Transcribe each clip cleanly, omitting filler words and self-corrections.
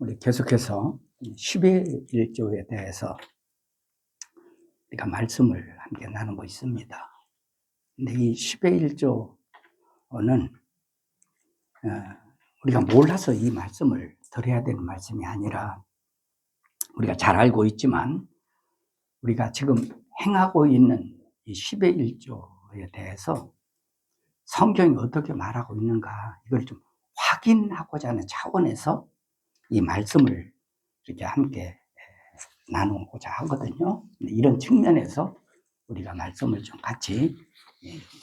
우리 계속해서 10의 일조에 대해서 우리가 말씀을 함께 나누고 있습니다. 근데 이 10의 일조는 우리가 몰라서 이 말씀을 드려야 되는 말씀이 아니라 우리가 잘 알고 있지만 우리가 지금 행하고 있는 이 10의 일조에 대해서 성경이 어떻게 말하고 있는가 이걸 좀 확인하고자 하는 차원에서 이 말씀을 이렇게 함께 나누고자 하거든요. 이런 측면에서 우리가 말씀을 좀 같이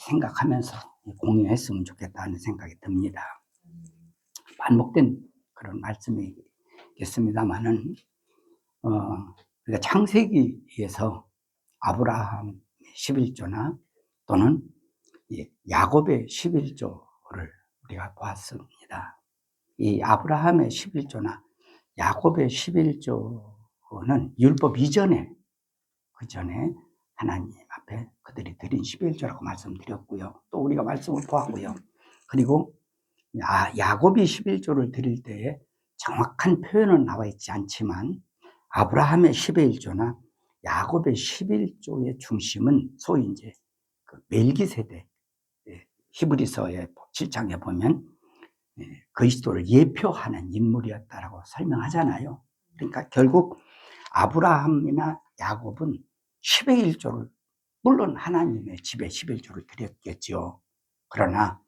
생각하면서 공유했으면 좋겠다는 생각이 듭니다. 반복된 그런 말씀이겠습니다만은 우리가 창세기에서 아브라함 11조나 또는 야곱의 11조를 우리가 보았습니다. 이 아브라함의 11조나 야곱의 11조는 율법 이전에 그 전에 하나님 앞에 그들이 드린 11조라고 말씀드렸고요. 또 우리가 말씀을 보았고요. 그리고 야곱이 11조를 드릴 때에 정확한 표현은 나와 있지 않지만 아브라함의 11조나 야곱의 11조의 중심은 소위 이제 그 멜기세덱, 히브리서의 7장에 보면 그리스도를 예표하는 인물이었다라고 설명하잖아요. 그러니까 결국 아브라함이나 야곱은 10의 1조를 물론 하나님의 집에 11조를 드렸겠죠. 그러나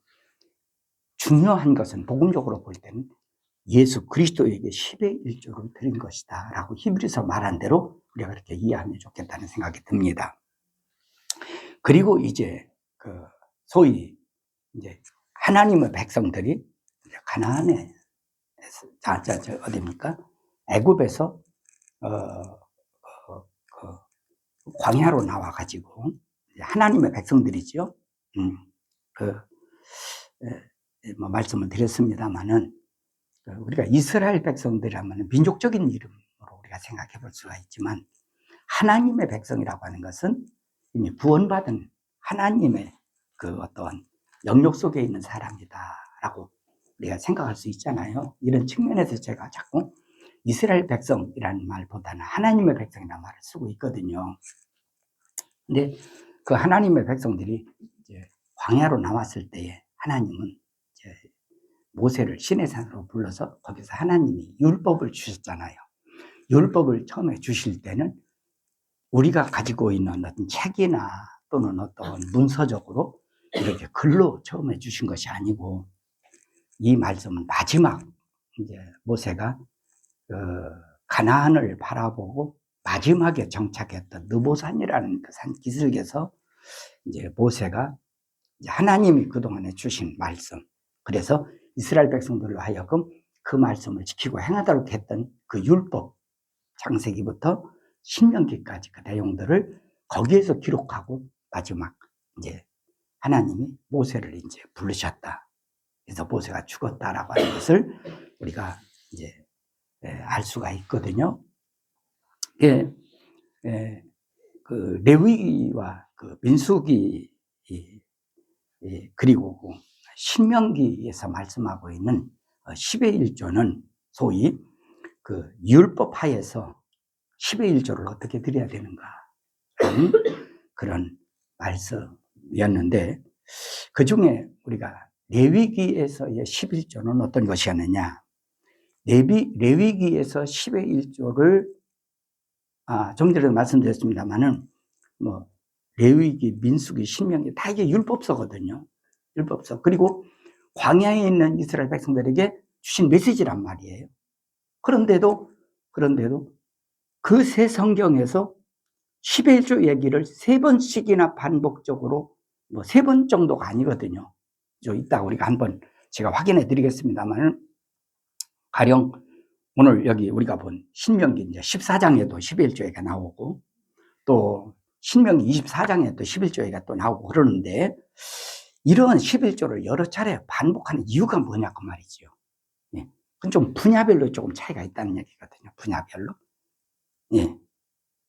중요한 것은 복음적으로 볼 때는 예수 그리스도에게 10의 1조를 드린 것이다 라고 히브리서 말한 대로 우리가 그렇게 이해하면 좋겠다는 생각이 듭니다. 그리고 이제 그 소위 이제 하나님의 백성들이 가나안에 어디입니까? 애굽에서 광야로 나와가지고 하나님의 백성들이죠. 말씀을 드렸습니다만은 우리가 이스라엘 백성들이라면 민족적인 이름으로 우리가 생각해 볼 수가 있지만 하나님의 백성이라고 하는 것은 이미 구원받은 하나님의 그 어떤 영역 속에 있는 사람이다라고 우리가 생각할 수 있잖아요. 이런 측면에서 제가 자꾸 이스라엘 백성이라는 말보다는 하나님의 백성이라는 말을 쓰고 있거든요. 근데 그 하나님의 백성들이 이제 광야로 나왔을 때에 하나님은 이제 모세를 시내산으로 불러서 거기서 하나님이 율법을 주셨잖아요. 율법을 처음에 주실 때는 우리가 가지고 있는 어떤 책이나 또는 어떤 문서적으로 이렇게 글로 처음에 주신 것이 아니고 이 말씀은 마지막 이제 모세가 가나안을 바라보고 마지막에 정착했던 느보산이라는 그 산 기슭에서 이제 모세가 이제 하나님이 그동안에 주신 말씀, 그래서 이스라엘 백성들로 하여금 그 말씀을 지키고 행하도록 했던 그 율법, 창세기부터 신명기까지 그 내용들을 거기에서 기록하고 마지막 이제 하나님이 모세를 이제 부르셨다. 그래서 모세가 죽었다라고 하는 것을 우리가 이제 알 수가 있거든요. 그 레위기와 그 민수기 그리고 그 신명기에서 말씀하고 있는 10의 1조는 소위 그 율법 하에서 10의 1조를 어떻게 드려야 되는가 하는 그런 말씀이었는데 그 중에 우리가 레위기에서의 11조는 어떤 것이었느냐? 레위기에서 10의 1조를 좀 전에 말씀드렸습니다만은 뭐 레위기, 민수기, 신명기 다 이게 율법서거든요. 율법서. 그리고 광야에 있는 이스라엘 백성들에게 주신 메시지란 말이에요. 그런데도 그 새 성경에서 10의 1조 얘기를 3번씩이나 반복적으로 뭐 3번 정도가 아니거든요. 이따 우리가 한번 제가 확인해 드리겠습니다만 가령 오늘 여기 우리가 본 신명기 이제 14장에도 10의 1조가 나오고 또 신명기 24장에 또 11조가 또 나오고 그러는데 이런 11조를 여러 차례 반복하는 이유가 뭐냐고 말이죠. 예. 그건 좀 분야별로 조금 차이가 있다는 얘기거든요. 분야별로. 예.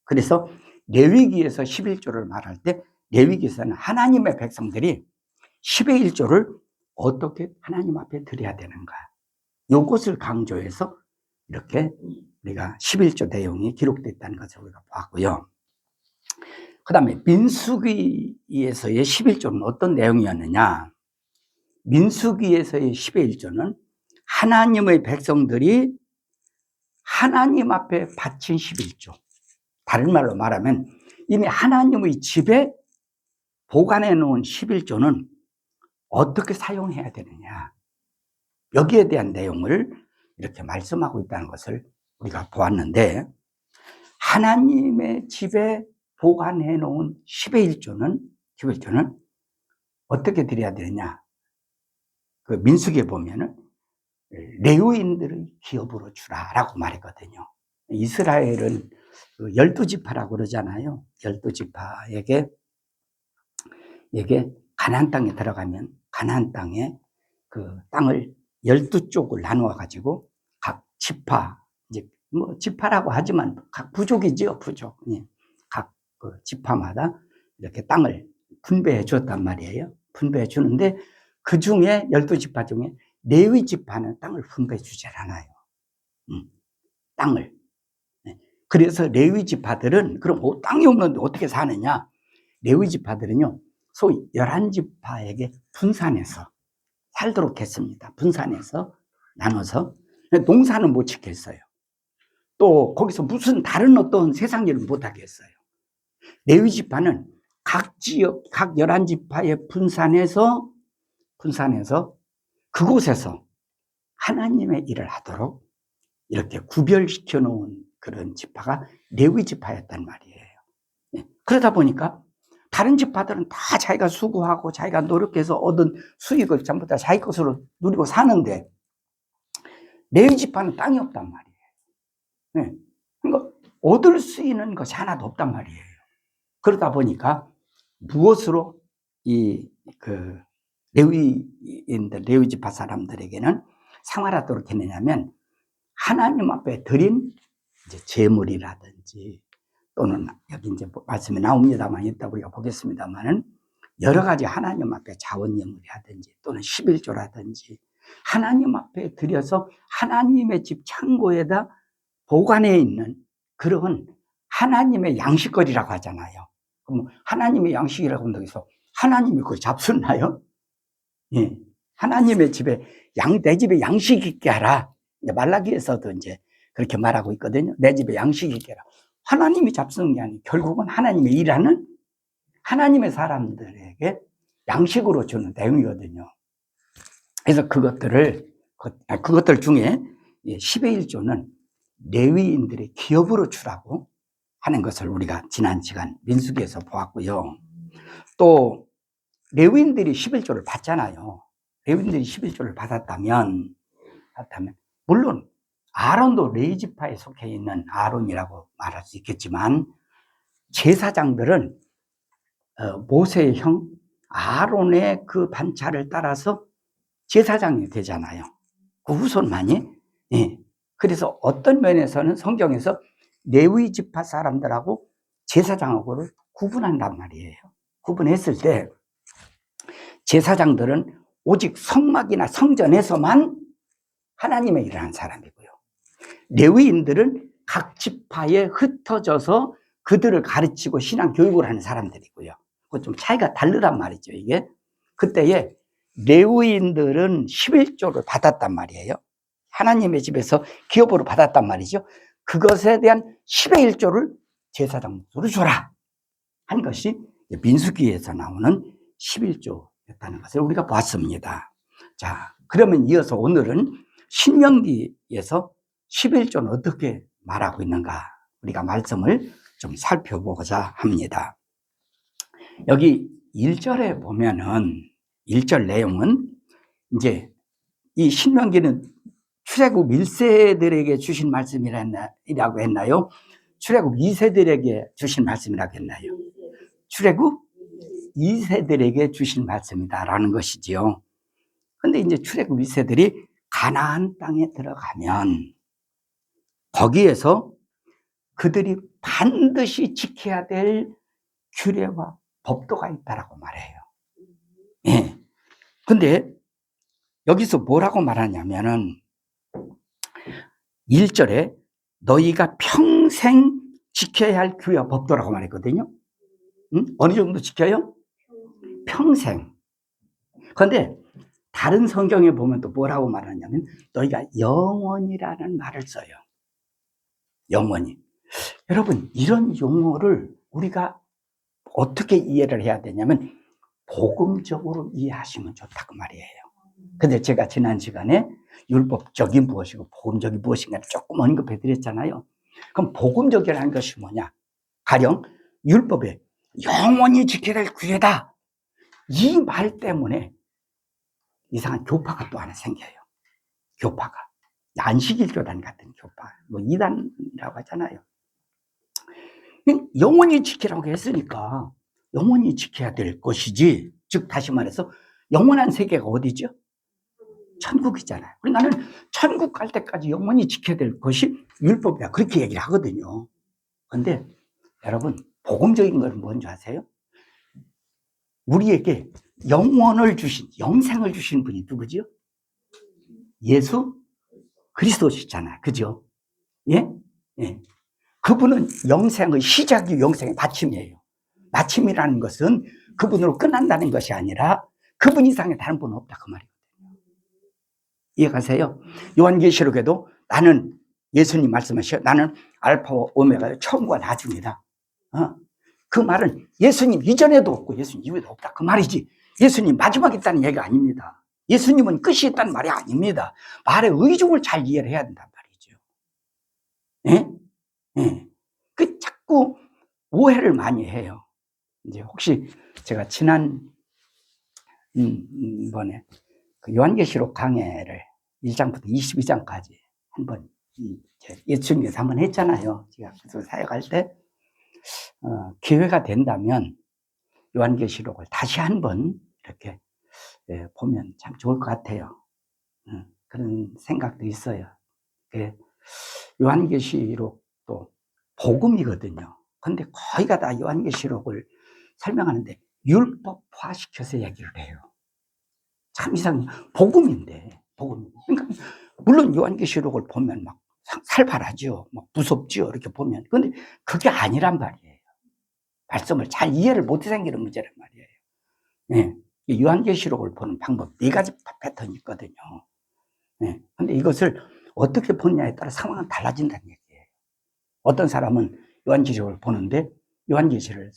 그래서 레위기에서 11조를 말할 때 레위기에서는 하나님의 백성들이 10의 1조를 어떻게 하나님 앞에 드려야 되는가. 요것을 강조해서 이렇게 우리가 11조 내용이 기록되어 있다는 것을 우리가 봤고요. 그 다음에 민수기에서의 11조는 어떤 내용이었느냐? 민수기에서의 11조는 하나님의 백성들이 하나님 앞에 바친 11조. 다른 말로 말하면 이미 하나님의 집에 보관해 놓은 11조는 어떻게 사용해야 되느냐. 여기에 대한 내용을 이렇게 말씀하고 있다는 것을 우리가 보았는데, 하나님의 집에 보관해 놓은 11조는 어떻게 드려야 되느냐. 그 민수기에 보면은 레위인들의 기업으로 주라라고 말했거든요. 이스라엘은 12지파라고 그러잖아요. 12지파에게 가나안 땅에 들어가면 가나안 땅에 그 땅을 12쪽을 나누어 가지고 각 지파, 이제 뭐 지파라고 하지만 각 부족이죠, 부족. 각 그 지파마다 이렇게 땅을 분배해 줬단 말이에요. 분배해 주는데 그 중에 12지파 중에 레위 지파는 땅을 분배해 주질 않아요. 땅을. 그래서 레위 지파들은 그럼 땅이 없는데 어떻게 사느냐? 레위 지파들은요, 소위 11지파에게 분산해서 살도록 했습니다. 분산해서 나눠서. 농사는 못 짓겠어요. 또 거기서 무슨 다른 어떤 세상 일을 못 하겠어요. 레위 지파는 각 지역, 각 11지파에 분산해서 그곳에서 하나님의 일을 하도록 이렇게 구별시켜 놓은 그런 지파가 레위 지파였단 말이에요. 그러다 보니까 다른 지파들은 다 자기가 수고하고 자기가 노력해서 얻은 수익을 전부 다 자기 것으로 누리고 사는데 레위 지파는 땅이 없단 말이에요. 그러니까 얻을 수 있는 것이 하나도 없단 말이에요. 그러다 보니까 무엇으로 레위 지파 사람들에게는 생활하도록 했느냐면 하나님 앞에 드린 이제 제물이라든지 또는 여기 이제 말씀이 나옵니다만 이따 우리가 보겠습니다만은 여러 가지 하나님 앞에 자원예물이라든지 또는 11조라든지 하나님 앞에 드려서 하나님의 집 창고에다 보관해 있는 그런 하나님의 양식거리라고 하잖아요. 그럼 하나님의 양식이라고 한다고 해서 하나님이 그걸 잡수나요? 예. 하나님의 집에 내 집에 양식 있게 하라. 말라기에서도 이제 그렇게 말하고 있거든요. 내 집에 양식 있게 하라. 하나님이 잡수는 게 아니고 결국은 하나님의 일하는 하나님의 사람들에게 양식으로 주는 내용이거든요. 그래서 그것들 중에 10의 1조는 레위인들의 기업으로 주라고 하는 것을 우리가 지난 시간 민수기에서 보았고요. 또 레위인들이 11조를 받잖아요. 레위인들이 11조를 받았다면 물론 아론도 레위 지파에 속해 있는 아론이라고 말할 수 있겠지만 제사장들은 모세의 형 아론의 그 반차를 따라서 제사장이 되잖아요. 그 후손만이. 예. 그래서 어떤 면에서는 성경에서 레위 지파 사람들하고 제사장하고를 구분한단 말이에요. 구분했을 때 제사장들은 오직 성막이나 성전에서만 하나님의 일을 하는 사람이고요. 레위인들은 각 지파에 흩어져서 그들을 가르치고 신앙 교육을 하는 사람들이고요. 그 좀 차이가 다르단 말이죠, 이게. 그때에 레위인들은 11조를 받았단 말이에요. 하나님의 집에서 기업으로 받았단 말이죠. 그것에 대한 10의 1조를 제사장으로 줘라 한 것이 민수기에서 나오는 11조였다는 것을 우리가 봤습니다. 자, 그러면 이어서 오늘은 신명기에서 11조는 어떻게 말하고 있는가 우리가 말씀을 좀 살펴보고자 합니다. 여기 1절에 보면은 1절 내용은 이제 이 신명기는 출애굽 1세들에게 주신 말씀이라고 했나요? 출애굽 2세들에게 주신 말씀이라고 했나요? 출애굽 2세들에게 주신 말씀이다라는 것이지요. 근데 이제 출애굽 2세들이 가나안 땅에 들어가면 거기에서 그들이 반드시 지켜야 될 규례와 법도가 있다라고 말해요. 예. 근데 여기서 뭐라고 말하냐면은 1절에 너희가 평생 지켜야 할 규례와 법도라고 말했거든요. 응? 어느 정도 지켜요? 평생. 그런데 다른 성경에 보면 또 뭐라고 말하냐면 너희가 영원이라는 말을 써요. 영원히. 여러분, 이런 용어를 우리가 어떻게 이해를 해야 되냐면 복음적으로 이해하시면 좋다고 말이에요. 근데 제가 지난 시간에 율법적이 무엇이고 복음적이 무엇인가를 조금 언급해 드렸잖아요. 그럼 복음적이라는 것이 뭐냐? 가령 율법에 영원히 지켜야 될 규례다. 이 말 때문에 이상한 교파가 또 하나 생겨요. 교파가. 안식일교단 같은 교파. 뭐 이단이라고 하잖아요. 영원히 지키라고 했으니까 영원히 지켜야 될 것이지. 즉 다시 말해서 영원한 세계가 어디죠? 천국이잖아요. 나는 천국 갈 때까지 영원히 지켜야 될 것이 율법이다. 그렇게 얘기를 하거든요. 그런데 여러분, 복음적인 건 뭔지 아세요? 우리에게 영원을 주신, 영생을 주신 분이 누구죠? 예수 그리스도시잖아요. 그죠? 예? 예. 그분은 영생의 시작이 영생의 마침이에요. 마침이라는 것은 그분으로 끝난다는 것이 아니라 그분 이상의 다른 분은 없다. 그 말이거든요. 이해가세요? 요한계시록에도 나는 예수님 말씀하셔요. 나는 알파와 오메가 처음과 나중이다. 그 말은 예수님 이전에도 없고 예수님 이후에도 없다. 그 말이지. 예수님 마지막에 있다는 얘기가 아닙니다. 예수님은 끝이 있다는 말이 아닙니다. 말의 의중을 잘 이해를 해야 된단 말이죠. 예? 예. 그 자꾸 오해를 많이 해요. 이제 혹시 제가 지난 번에 그 요한계시록 강해를 1장부터 22장까지 한번 예수님께서 한번 했잖아요. 제가 그래서 사역할 때 기회가 된다면 요한계시록을 다시 한번 이렇게 보면 참 좋을 것 같아요. 그런 생각도 있어요. 요한계시록도 복음이거든요. 근데 거의가 다 요한계시록을 설명하는데 율법화시켜서 얘기를 해요. 참 이상해. 복음인데, 복음. 그러니까 물론 요한계시록을 보면 막 살벌하죠. 막 무섭죠. 이렇게 보면. 근데 그게 아니란 말이에요. 말씀을 잘 이해를 못해 생기는 문제란 말이에요. 네. 요한계시록을 보는 방법 4가지 패턴이 있거든요. 네. 근데 이것을 어떻게 보느냐에 따라 상황은 달라진다는 얘기예요. 어떤 사람은 요한계시록을 보는데 요한계시를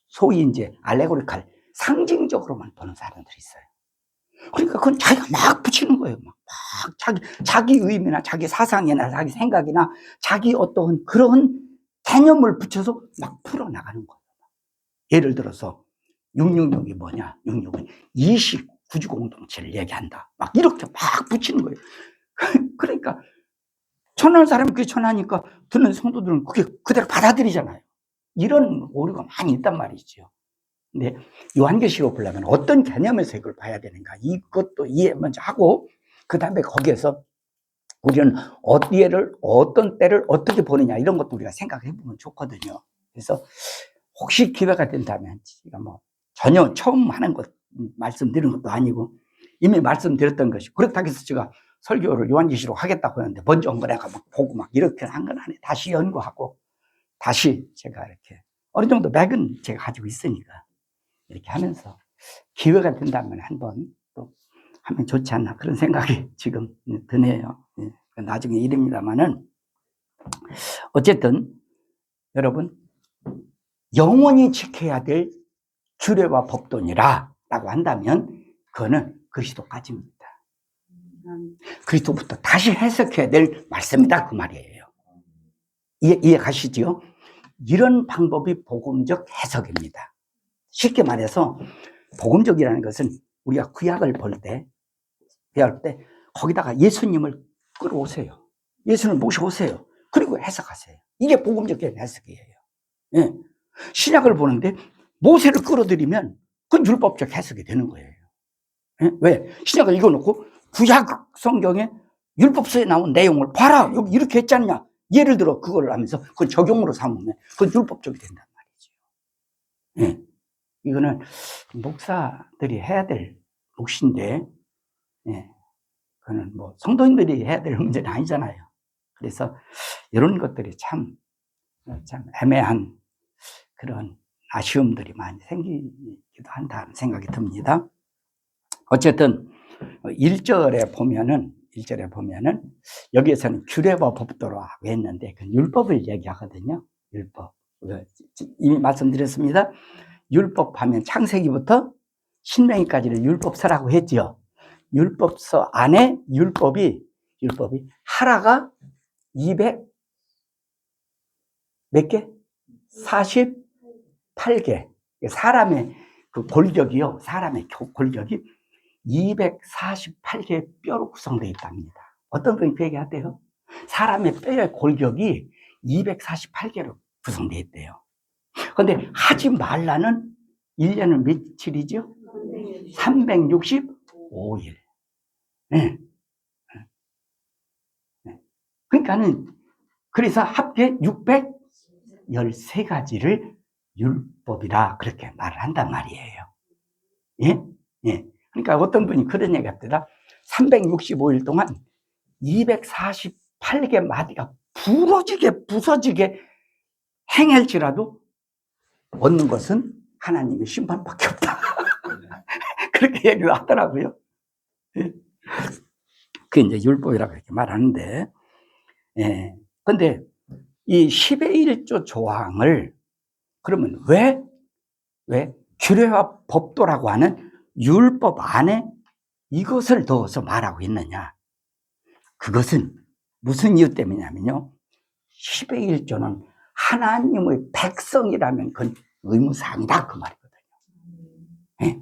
소위 이제 알레고리칼 상징적으로만 보는 사람들이 있어요. 그러니까 그건 자기가 막 붙이는 거예요. 막 자기 의미나 자기 사상이나 자기 생각이나 자기 어떤 그런 개념을 붙여서 막 풀어나가는 거예요. 예를 들어서 666이 뭐냐? 666은 이식 구주 공동체를 얘기한다. 막 이렇게 막 붙이는 거예요. 그러니까 천한 사람이 그게 천하니까 듣는 성도들은 그게 그대로 받아들이잖아요. 이런 오류가 많이 있단 말이죠. 근데 요한계시록 보려면 어떤 개념에서 이걸 봐야 되는가 이것도 이해 먼저 하고 그 다음에 거기에서 우리는 어떤 때를 어떻게 보느냐 이런 것도 우리가 생각해 보면 좋거든요. 그래서 혹시 기회가 된다면 제가 뭐 전혀 처음 하는 것 말씀드리는 것도 아니고 이미 말씀드렸던 것이 그렇다고 해서 제가 설교를 요한계시록 하겠다고 하는데 먼저 한번 내가 막 보고 막 이렇게 한 건 아니에요. 다시 연구하고 다시 제가 이렇게 어느 정도 맥은 제가 가지고 있으니까 이렇게 하면서 기회가 된다면 한번 또 하면 좋지 않나 그런 생각이 지금 드네요. 나중에 일입니다만은 어쨌든 여러분 영원히 지켜야 될 규례와 법도니라 라고 한다면 그거는 그리스도까지입니다. 그리스도부터 다시 해석해야 될 말씀이다 그 말이에요. 이해 가시죠? 이런 방법이 복음적 해석입니다. 쉽게 말해서 복음적이라는 것은 우리가 구약을 볼 때 거기다가 예수님을 끌어오세요. 예수님을 모셔오세요. 그리고 해석하세요. 이게 복음적인 해석이에요. 예. 신약을 보는데 모세를 끌어들이면 그건 율법적 해석이 되는 거예요. 예? 왜? 신약을 읽어놓고 구약 성경에 율법서에 나온 내용을 봐라. 여기 이렇게 했지 않냐. 예를 들어 그걸 하면서 그걸 적용으로 삼으면 그건 율법적이 된단 말이죠. 예. 이거는 목사들이 해야 될 몫인데, 예. 그거는 뭐 성도인들이 해야 될 문제는 아니잖아요. 그래서 이런 것들이 참 애매한 그런 아쉬움들이 많이 생기기도 한다는 생각이 듭니다. 어쨌든 1절에 보면은 여기에서는 규례와 법도라고 했는데 그 율법을 얘기하거든요. 율법. 이미 말씀드렸습니다. 율법하면 창세기부터 신명기까지를 율법서라고 했죠. 율법서 안에 율법이 하라가 200 몇 개? 48개. 사람의 그 골격이요. 사람의 골격이 248개의 뼈로 구성되어 있답니다. 어떤 분이 그 얘기 하대요? 사람의 뼈의 골격이 248개로 구성되어 있대요. 그런데 하지 말라는 1년은 며칠이죠? 365일. 네. 그러니까는, 그래서 합계 613가지를 율법이라 그렇게 말을 한단 말이에요. 예? 예. 그러니까 어떤 분이 그런 얘기 합니다. 365일 동안 248개 마디가 부서지게 행할지라도 얻는 것은 하나님의 심판밖에 없다. 그렇게 얘기를 하더라고요. 예. 그게 이제 율법이라고 이렇게 말하는데, 예. 근데 이 10의 1조 조항을 그러면 왜 규례와 법도라고 하는 율법 안에 이것을 넣어서 말하고 있느냐? 그것은 무슨 이유 때문이냐면요. 10의 1조는 하나님의 백성이라면 그건 의무사항이다 그 말이거든요. 네.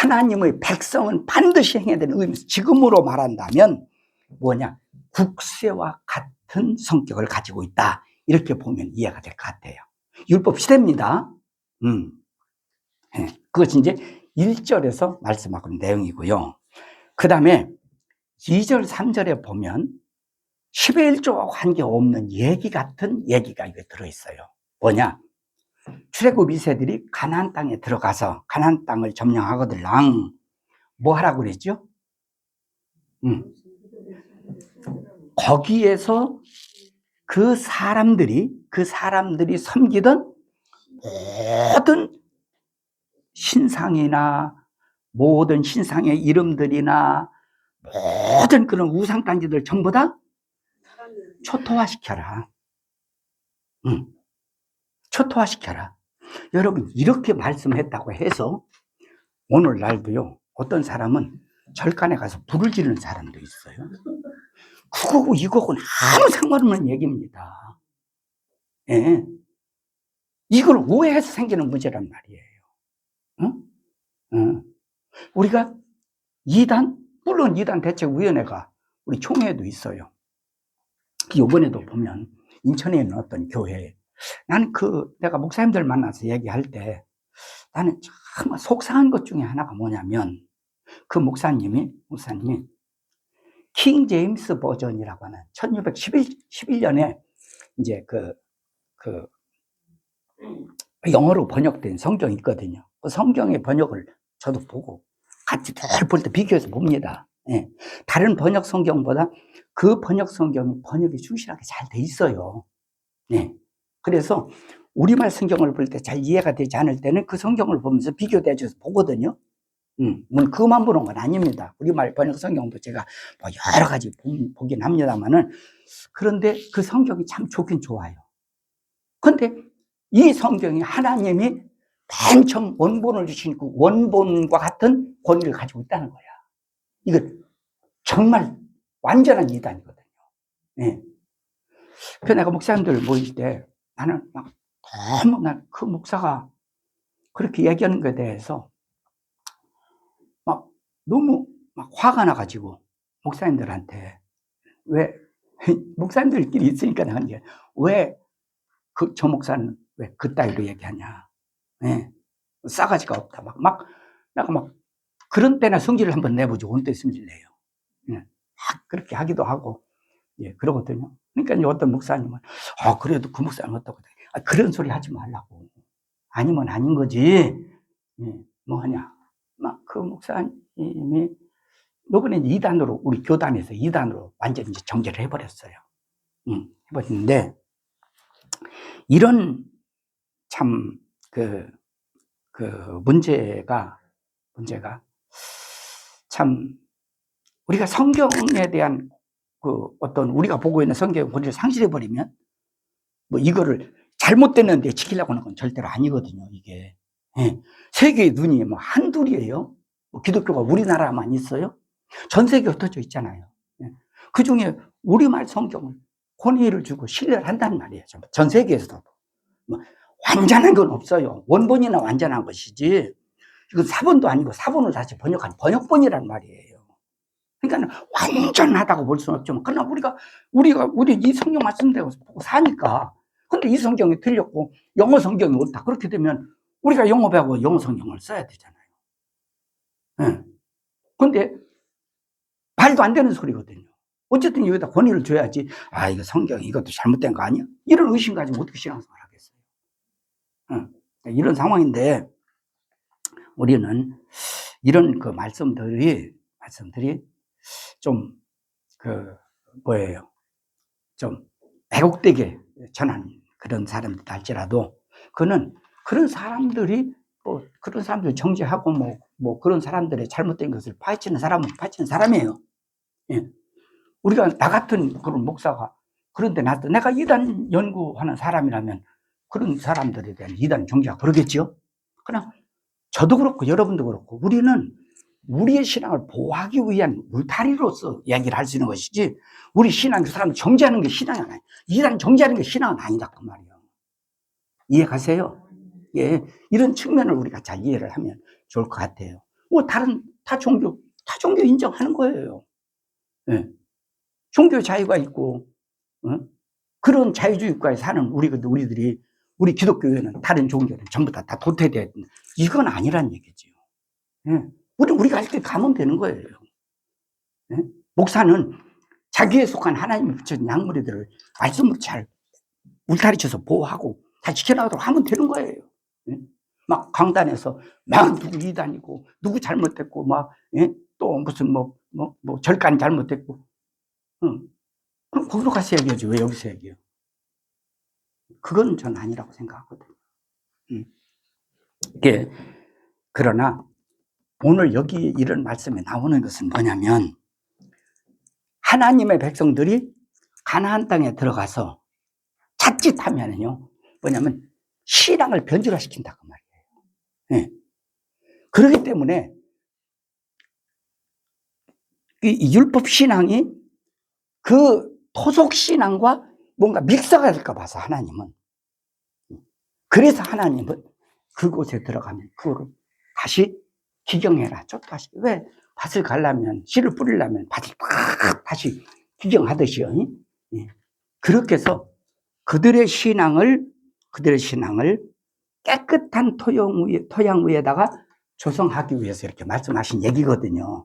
하나님의 백성은 반드시 해야 되는 의무. 지금으로 말한다면 뭐냐? 국세와 같은 성격을 가지고 있다. 이렇게 보면 이해가 될 것 같아요. 율법 시대입니다. 네. 그것이 이제 1절에서 말씀하고 있는 내용이고요. 그 다음에 2절, 3절에 보면 10의 1조와 관계없는 얘기 같은 얘기가 이게 들어있어요. 뭐냐? 출애굽 2세들이 가나안 땅에 들어가서 가나안 땅을 점령하거들랑 뭐 하라고 그랬죠? 거기에서 그 사람들이 섬기던 모든 신상이나 모든 신상의 이름들이나 모든 그런 우상단지들 전부 다 초토화시켜라. 초토화시켜라. 여러분, 이렇게 말씀했다고 해서 오늘날도요, 어떤 사람은 절간에 가서 불을 지르는 사람도 있어요. 그거고 이거고는 아무 상관없는 얘기입니다. 예. 이걸 오해해서 생기는 문제란 말이에요. 응? 응. 우리가 물론 이단 대책위원회가 우리 총회에도 있어요. 이번에도 보면 인천에 있는 어떤 교회에 나는 내가 목사님들 만나서 얘기할 때 나는 정말 속상한 것 중에 하나가 뭐냐면 그 목사님이 킹 제임스 버전이라고 하는 1611년에 이제 영어로 번역된 성경이 있거든요. 그 성경의 번역을 저도 보고 같이 늘 볼 때 비교해서 봅니다. 예. 다른 번역 성경보다 그 번역 성경이 번역이 충실하게 잘 돼 있어요. 예. 그래서 우리말 성경을 볼 때 잘 이해가 되지 않을 때는 그 성경을 보면서 비교대줘서 보거든요. 뭐 그것만 보는 건 아닙니다. 우리말 번역 성경도 제가 뭐 여러 가지 보긴 합니다만은 그런데 그 성경이 참 좋긴 좋아요. 근데 이 성경이 하나님이 맨 처음 원본을 주신 그 원본과 같은 권위를 가지고 있다는 거야. 이거 정말 완전한 이단이거든요. 네. 그래서 내가 목사님들 모일 때 나는 너무 그 목사가 그렇게 얘기하는 것에 대해서 너무 화가 나가지고 목사님들한테 왜 목사님들끼리 있으니까 내가 이제 왜 저 목사는 왜 그따위로 얘기하냐? 네. 싸가지가 없다. 내가 그런 때나 성질을 한번 내보죠. 언제 성질 내요. 네. 그렇게 하기도 하고, 예, 그러거든요. 그러니까 이제 어떤 목사님은, 그래도 그 목사님 어떻고, 그런 소리 하지 말라고. 아니면 아닌 거지. 예, 뭐 하냐. 그 목사님이, 요번에 이단으로, 우리 교단에서 이단으로 완전히 정제를 해버렸어요. 해보시는데, 이런 참, 문제가 참, 우리가 성경에 대한 어떤 우리가 보고 있는 성경의 본질을 상실해버리면, 뭐 이거를 잘못됐는데 지키려고 하는 건 절대로 아니거든요, 이게. 예. 세계의 눈이 뭐 한둘이에요. 뭐 기독교가 우리나라만 있어요? 전 세계에 흩어져 있잖아요. 예. 그 중에 우리말 성경을 권위를 주고 신뢰를 한다는 말이에요. 전 세계에서도. 뭐 완전한 건 없어요. 원본이나 완전한 것이지. 이건 사본도 아니고 사본을 다시 번역한 번역본이란 말이에요. 그러니까 완전하다고 볼 수는 없지만, 그러나 우리 이 성경 말씀대로 보고 사니까. 근데 이 성경이 틀렸고 영어 성경이 옳다. 그렇게 되면 우리가 영어 배우고 영어 성경을 써야 되잖아요. 예. 근데 말도 안 되는 소리거든요. 어쨌든 여기다 권위를 줘야지. 아, 이거 성경 이것도 잘못된 거 아니야? 이런 의심 가지고 어떻게 신앙생활 하겠어요? 이런 상황인데, 우리는 이런 말씀들이 좀 뭐예요? 좀 왜곡되게 전한 그런 사람들 할지라도, 그는 그런 사람들이 그런 사람들 정죄하고 뭐 그런 사람들의 잘못된 것을 파헤치는 사람은 파헤치는 사람이에요. 예. 우리가 나 같은 그런 목사가 그런데 내가 이단 연구하는 사람이라면 그런 사람들에 대한 이단 정죄하고 그러겠죠. 그러나 저도 그렇고 여러분도 그렇고 우리는 우리의 신앙을 보호하기 위한 울타리로서 이야기를 할 수 있는 것이지, 우리 신앙, 그 사람을 정죄하는 게 신앙이 아니에요. 이단 정죄하는 게 신앙은 아니다, 그 말이에요. 이해 가세요? 예. 이런 측면을 우리가 잘 이해를 하면 좋을 것 같아요. 뭐, 타 종교 인정하는 거예요. 예. 종교 자유가 있고, 그런 자유주의 국가에 사는 우리들이, 우리 기독교회는 다른 종교는 전부 다 도태돼야 된다. 이건 아니란 얘기죠. 예. 우리가 할 때 가면 되는 거예요. 예? 목사는 자기에 속한 하나님의 붙여진 양무리들을 말씀으로 잘 울타리 쳐서 보호하고 다 지켜나가도록 하면 되는 거예요. 예? 막 강단에서 막 누구 이단이고 누구 잘못됐고 또 무슨 절간 잘못됐고, 그럼 거기로 가서 얘기하지 왜 여기서 얘기해요? 그건 전 아니라고 생각하거든요. 이게, 그러나 오늘 여기 이런 말씀에 나오는 것은 뭐냐면, 하나님의 백성들이 가나안 땅에 들어가서 자칫하면요, 뭐냐면 신앙을 변질화시킨다 그 말이에요. 예. 그렇기 때문에 이 율법 신앙이 그 토속 신앙과 뭔가 믹서가 될까 봐서 하나님은, 그래서 하나님은 그곳에 들어가면 그거를 다시 기경해라, 쫓다시. 왜? 밭을 갈라면, 씨를 뿌리려면 밭을 팍 다시 기경하듯이요. 예. 그렇게 해서 그들의 신앙을 깨끗한 토양 위에다가 조성하기 위해서 이렇게 말씀하신 얘기거든요.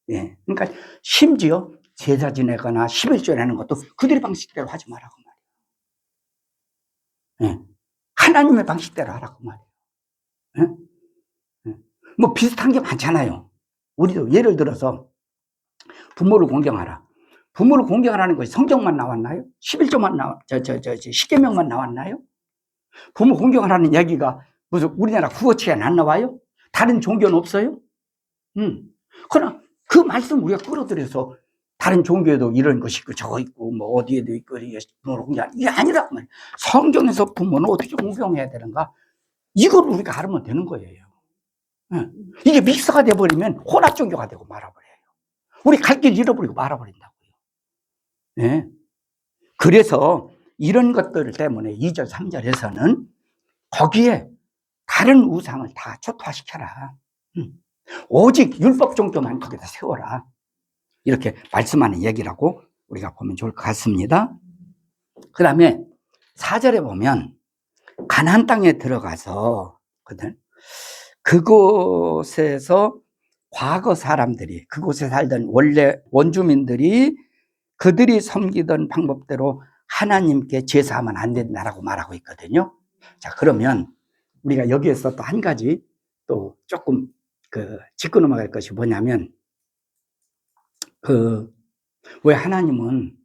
예. 그러니까 심지어 제사 지내거나 11조 내는 것도 그들의 방식대로 하지 말라고 말이에요. 예. 하나님의 방식대로 하라고 말이에요. 예? 예. 뭐 비슷한 게 많잖아요. 우리도 예를 들어서 부모를 공경하라. 부모를 공경하라는 것이 성경만 나왔나요? 11조만 십계명만 나왔나요? 부모 공경하라는 얘기가 무슨 우리나라 국어책에 안 나와요? 다른 종교는 없어요? 그러나 그 말씀 우리가 끌어들여서 다른 종교에도 이런 것이 있고 저거 있고 뭐 어디에도 있고 부모를 공경, 이게 아니라 성경에서 부모는 어떻게 공경해야 되는가, 이걸 우리가 알면 되는 거예요. 이게 믹서가 돼버리면 혼합 종교가 되고 말아버려요. 우리 갈 길 잃어버리고 말아버린다고요. 네. 그래서 이런 것들 때문에 2절 3절에서는 거기에 다른 우상을 다 초토화시켜라. 오직 율법 종교만 거기다 세워라. 이렇게 말씀하는 얘기라고 우리가 보면 좋을 것 같습니다. 그 다음에 4절에 보면 가나안 땅에 들어가서 그곳에서 과거 사람들이, 그곳에 살던 원래 원주민들이 그들이 섬기던 방법대로 하나님께 제사하면 안 된다라고 말하고 있거든요. 자, 그러면 우리가 여기에서 또 한 가지 또 조금 짚고 넘어갈 것이 뭐냐면, 왜 하나님은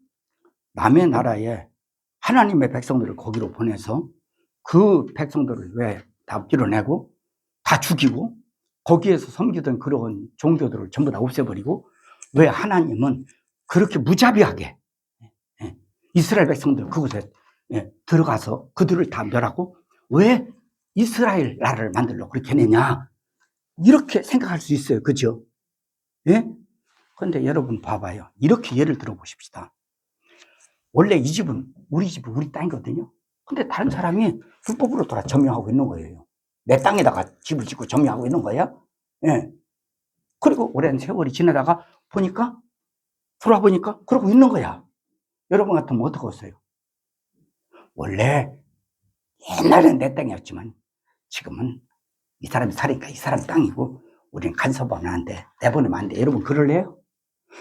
남의 나라에 하나님의 백성들을 거기로 보내서 그 백성들을 왜 다 밀어내고 다 죽이고 거기에서 섬기던 그런 종교들을 전부 다 없애버리고 왜 하나님은 그렇게 무자비하게 이스라엘 백성들 그곳에 들어가서 그들을 다 멸하고 왜 이스라엘 나라를 만들려고 그렇게 내냐 이렇게 생각할 수 있어요. 그죠? 예? 그런데 여러분 봐봐요. 이렇게 예를 들어 보십시다. 원래 이 집은 우리 땅이거든요. 근데 다른 사람이 불법으로 돌아 점유하고 있는 거예요. 내 땅에다가 집을 짓고 점유하고 있는 거야. 예. 그리고 오랜 세월이 지나다가 보니까 돌아보니까 그러고 있는 거야. 여러분 같으면 어떡하겠어요? 원래 옛날엔 내 땅이었지만 지금은 이 사람이 살으니까 이 사람 땅이고 우리는 간섭하면 안 돼. 내보내면 안 돼. 여러분 그럴래요?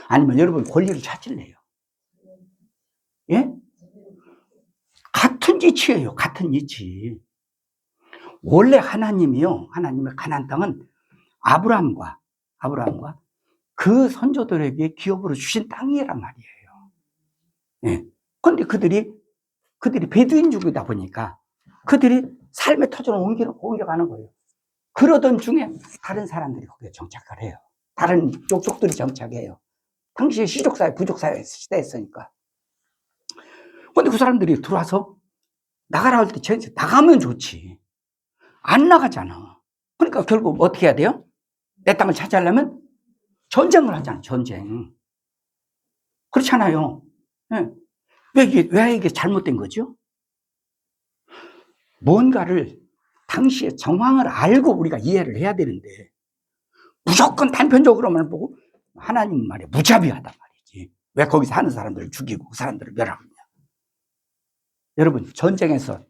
아니면 여러분 권리를 찾을래요? 예? 같은 이치예요. 같은 이치. 원래 하나님이요. 하나님의 가나안 땅은 아브라함과 그 선조들에게 기업으로 주신 땅이란 말이에요. 예. 그런데 그들이 베두인족이다 보니까 그들이 삶의 터전을 옮겨가는 거예요. 그러던 중에 다른 사람들이 거기에 정착을 해요. 다른 족속들이 정착해요. 당시에 시족사회, 부족사회 시대였으니까. 근데 그 사람들이 들어와서 나가라 할 때 나가면 좋지. 안 나가잖아. 그러니까 결국 어떻게 해야 돼요? 내 땅을 차지하려면 전쟁을 하잖아, 전쟁. 그렇잖아요. 네. 왜 이게 잘못된 거죠? 뭔가를 당시의 정황을 알고 우리가 이해를 해야 되는데 무조건 단편적으로만 보고 하나님 말에 무자비하단 말이지. 왜 거기서 하는 사람들을 죽이고 그 사람들을 멸하느냐. 여러분 전쟁에서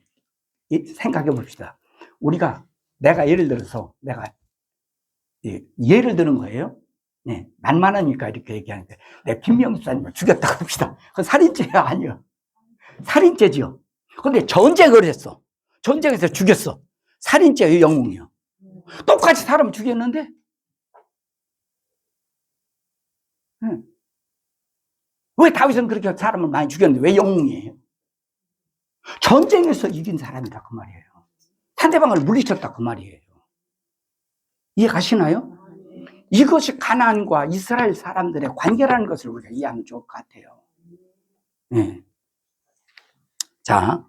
생각해 봅시다. 내가 예를 들어서 예를 드는 거예요. 네, 난 많으니까 이렇게 얘기하는데 내가 김명수사님을 죽였다고 합시다. 그건 살인죄야 아니요. 살인죄지요. 근데 전쟁을 했어. 전쟁에서 죽였어. 살인죄예요, 영웅이요. 똑같이 사람 죽였는데 왜 다윗은 그렇게 사람을 많이 죽였는데 왜 영웅이에요? 전쟁에서 이긴 사람이다 그 말이에요. 상대방을 물리쳤다 그 말이에요. 이해 가시나요? 이것이 가나안과 이스라엘 사람들의 관계라는 것을 우리가 이해하면 좋을 것 같아요. 네. 자,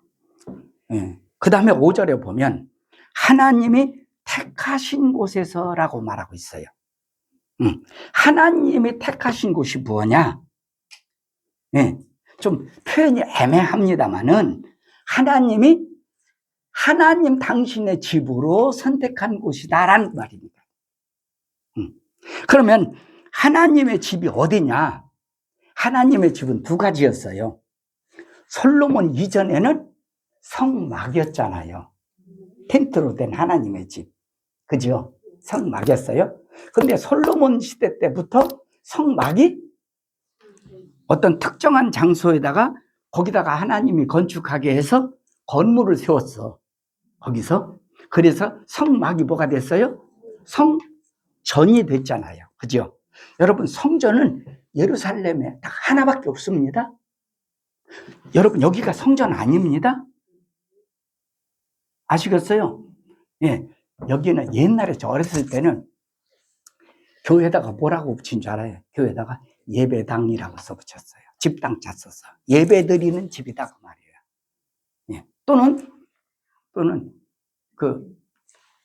그 다음에 5절에 보면 하나님이 택하신 곳에서라고 말하고 있어요. 하나님이 택하신 곳이 뭐냐? 좀 표현이 애매합니다만은 하나님 당신의 집으로 선택한 곳이다라는 말입니다. 그러면 하나님의 집이 어디냐? 하나님의 집은 두 가지였어요. 솔로몬 이전에는 성막이었잖아요. 텐트로 된 하나님의 집. 그죠? 성막이었어요. 근데 솔로몬 시대 때부터 성막이 어떤 특정한 장소에다가 거기다가 하나님이 건축하게 해서 건물을 세웠어. 거기서. 그래서 성막이 뭐가 됐어요? 성전이 됐잖아요. 그죠? 여러분 성전은 예루살렘에 딱 하나밖에 없습니다. 여러분 여기가 성전 아닙니다. 아시겠어요? 예, 여기는 옛날에 저 어렸을 때는 교회에다가 뭐라고 붙인 줄 알아요? 교회에다가 예배당이라고 써붙였어요. 집당자 써서 예배 드리는 집이다 그 말이에요. 예. 또는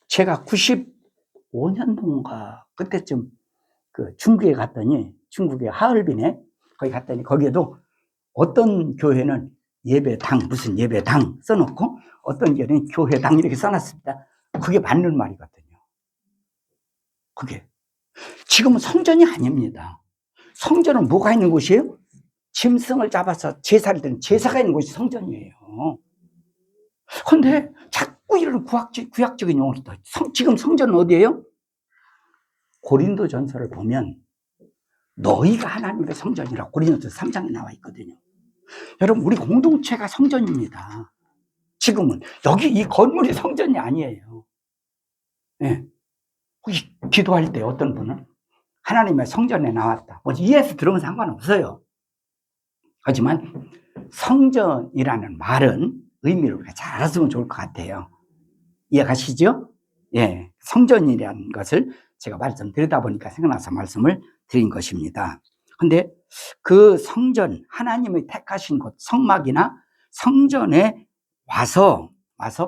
제가 95년도인가 그때쯤 중국에 갔더니 중국의 하얼빈에 거기 갔더니 거기에도 어떤 교회는 예배당 무슨 예배당 써놓고 어떤 교회는 교회당 이렇게 써놨습니다. 그게 맞는 말이거든요. 그게 지금은 성전이 아닙니다. 성전은 뭐가 있는 곳이에요? 짐승을 잡아서 제사를 드리는 제사가 있는 곳이 성전이에요. 그런데 자꾸 이런 구약적인 용어를 지금 성전은 어디예요? 고린도전서를 보면 너희가 하나님의 성전이라고 고린도전서 3장에 나와 있거든요. 여러분 우리 공동체가 성전입니다. 지금은 여기 이 건물이 성전이 아니에요. 네. 기도할 때 어떤 분은 하나님의 성전에 나왔다. 뭐 이해해서 들으면 상관없어요. 하지만 성전이라는 말은 의미를 우리가 잘 알았으면 좋을 것 같아요. 이해가시죠? 예, 성전이라는 것을 제가 말씀드리다 보니까 생각나서 말씀을 드린 것입니다. 근데 그 성전, 하나님의 택하신 곳, 성막이나 성전에 와서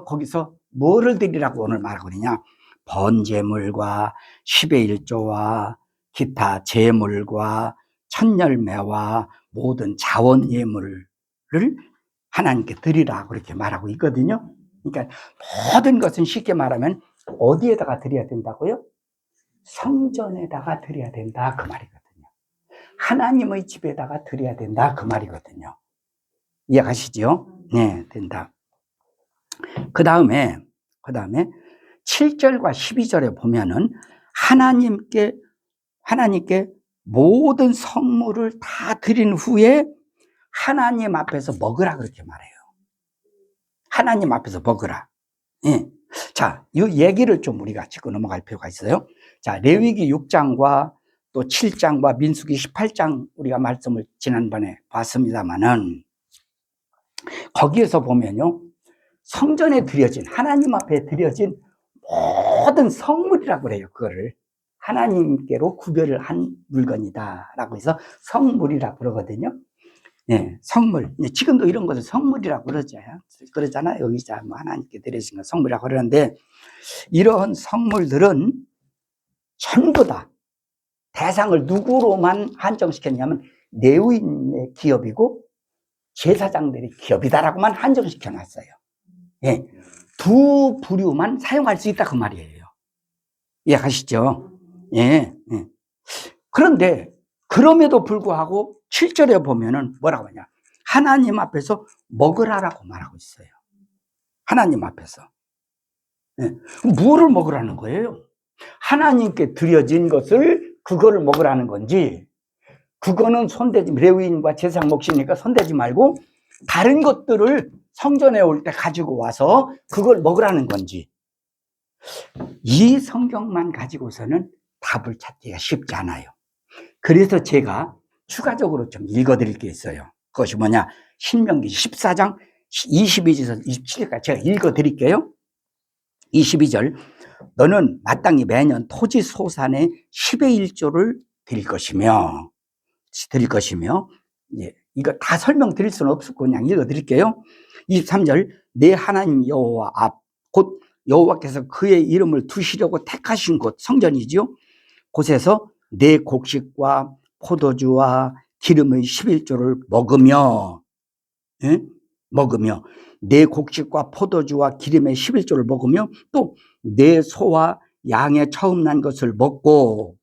거기서 뭐를 드리라고 오늘 말하고 있느냐? 번제물과 10의 1조와 기타 제물과 천열매와 모든 자원 예물을 하나님께 드리라 그렇게 말하고 있거든요. 그러니까 모든 것은 쉽게 말하면 어디에다가 드려야 된다고요? 성전에다가 드려야 된다 그 말이거든요. 하나님의 집에다가 드려야 된다 그 말이거든요. 이해가시죠? 네, 된다. 그 다음에 7절과 12절에 보면은 하나님께 모든 선물을 다 드린 후에 하나님 앞에서 먹으라 그렇게 말해요. 하나님 앞에서 먹으라. 예. 자, 이 얘기를 좀 우리가 짚고 넘어갈 필요가 있어요. 자, 레위기 6장과 또 7장과 민수기 18장 우리가 말씀을 지난번에 봤습니다만은 거기에서 보면요. 성전에 드려진, 하나님 앞에 드려진 모든 성물이라고 그래요. 그거를. 하나님께로 구별을 한 물건이다라고 해서 성물이라고 그러거든요. 네, 성물. 지금도 이런 것을 성물이라고 그러잖아요. 의자, 뭐 하나님께 드리신 거 성물이라고 그러는데, 이런 성물들은 전부 다 대상을 누구로만 한정시켰냐면, 레위인의 기업이고, 제사장들의 기업이다라고만 한정시켜 놨어요. 예. 두 부류만 사용할 수 있다, 그 말이에요. 이해가시죠? 예. 예. 그런데, 그럼에도 불구하고 7절에 보면은 뭐라고 하냐? 하나님 앞에서 먹으라라고 말하고 있어요. 하나님 앞에서. 네. 뭐를 먹으라는 거예요? 하나님께 드려진 것을 그거를 먹으라는 건지, 그거는 손대지, 레위인과 제사장 몫이니까 손대지 말고 다른 것들을 성전에 올 때 가지고 와서 그걸 먹으라는 건지, 이 성경만 가지고서는 답을 찾기가 쉽지 않아요. 그래서 제가 추가적으로 좀 읽어드릴 게 있어요. 그것이 뭐냐? 신명기 14장 22절에서 27절까지 제가 읽어드릴게요. 22절, 너는 마땅히 매년 토지 소산의 10의 1조를 드릴 것이며, 예, 이거 다 설명드릴 수는 없었고 그냥 읽어드릴게요. 23절, 내 하나님 여호와 앞, 곧 여호와께서 그의 이름을 두시려고 택하신 곳, 성전이죠. 곳에서 내 곡식과 포도주와 기름의 11조를 먹으며, 예? 먹으며, 내 곡식과 포도주와 기름의 11조를 먹으며, 또 내 소와 양의 처음 난 것을 먹고,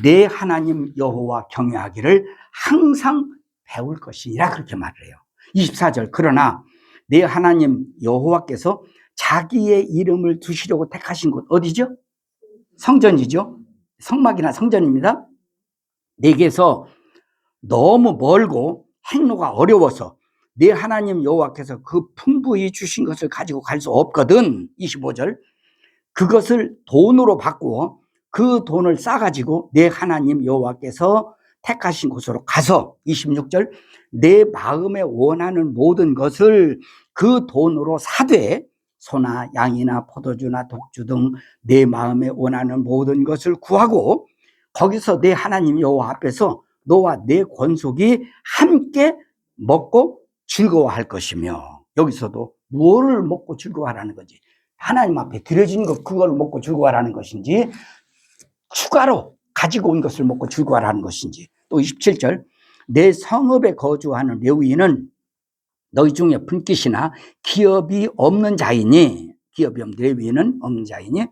내 하나님 여호와 경외하기를 항상 배울 것이니라 그렇게 말을 해요. 24절, 그러나 내 하나님 여호와께서 자기의 이름을 두시려고 택하신 곳 어디죠? 성전이죠. 성막이나 성전입니다. 내게서 너무 멀고 행로가 어려워서 내 하나님 여호와께서 그 풍부히 주신 것을 가지고 갈 수 없거든. 25절, 그것을 돈으로 바꾸어 그 돈을 싸가지고 내 하나님 여호와께서 택하신 곳으로 가서, 26절, 내 마음에 원하는 모든 것을 그 돈으로 사되 소나 양이나 포도주나 독주 등 내 마음에 원하는 모든 것을 구하고 거기서 내 하나님 여호와 앞에서 너와 내 권속이 함께 먹고 즐거워할 것이며, 여기서도 무엇을 먹고 즐거워하라는 거지? 하나님 앞에 드려진 것, 그걸 먹고 즐거워하라는 것인지, 추가로 가지고 온 것을 먹고 즐거워하라는 것인지. 또 27절, 내 성읍에 거주하는 레위인은 너희 중에 분깃이나 기업이 없는 자이니, 레위인은 없는 자이니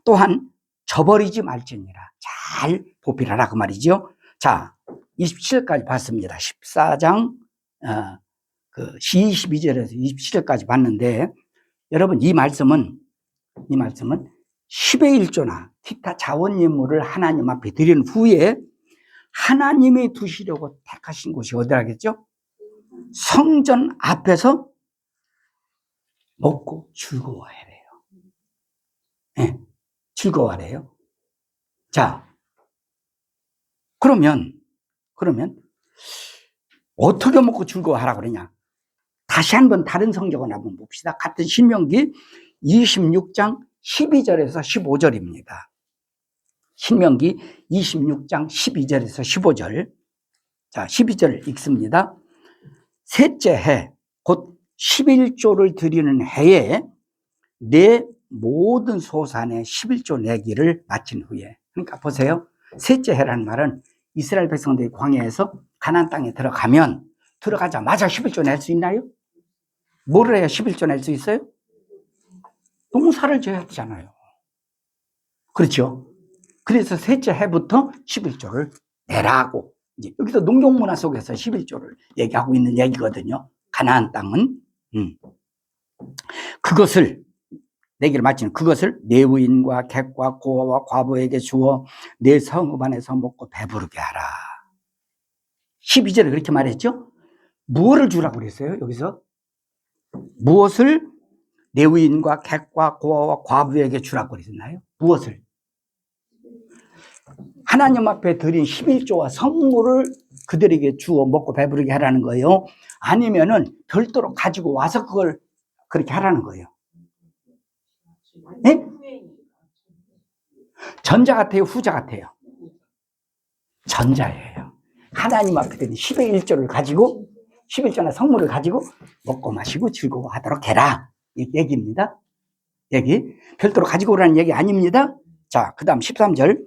또한 저버리지 말지니라. 잘 보필하라 그 말이죠. 자, 27절까지 봤습니다. 14장 22절에서 27절까지 봤는데, 여러분 이 말씀은 10의 1조나 기타 자원 예물을 하나님 앞에 드린 후에 하나님이 두시려고 택하신 곳이 어디라겠죠? 성전 앞에서 먹고 즐거워하래요. 네, 즐거워하래요. 자, 그러면 어떻게 먹고 즐거워하라 그러냐? 다시 한번 다른 성경을 한번 봅시다. 같은 신명기 26장 12절에서 15절입니다. 신명기 26장 12절에서 15절. 자, 12절 읽습니다. 셋째 해, 곧 11조를 드리는 해에 내 모든 소산의 11조 내기를 마친 후에. 그러니까 보세요. 셋째 해라는 말은 이스라엘 백성들이 광야에서 가나안 땅에 들어가자마자 11조 낼 수 있나요? 뭐를 해야 11조 낼 수 있어요? 농사를 지어야 되잖아요. 그렇죠? 그래서 셋째 해부터 11조를 내라고. 이제 여기서 농경문화 속에서 11조를 얘기하고 있는 얘기거든요. 가나안 땅은. 그것을 내기를 마치는 그것을 레위인과 객과 고아와 과부에게 주어 내 성읍 안에서 먹고 배부르게 하라. 12절에 그렇게 말했죠? 무엇을 주라고 그랬어요? 여기서 무엇을 레위인과 객과 고아와 과부에게 주라고 그랬나요? 무엇을? 하나님 앞에 드린 11조와 성물을 그들에게 주어 먹고 배부르게 하라는 거예요? 아니면은 별도로 가지고 와서 그걸 그렇게 하라는 거예요? 네? 전자 같아요? 후자 같아요? 전자예요. 하나님 앞에 드린 10의 1조를 가지고 11조나 성물을 가지고 먹고 마시고 즐거워하도록 해라. 이 얘기입니다. 얘기. 별도로 가지고 오라는 얘기 아닙니다. 자, 그 다음 13절.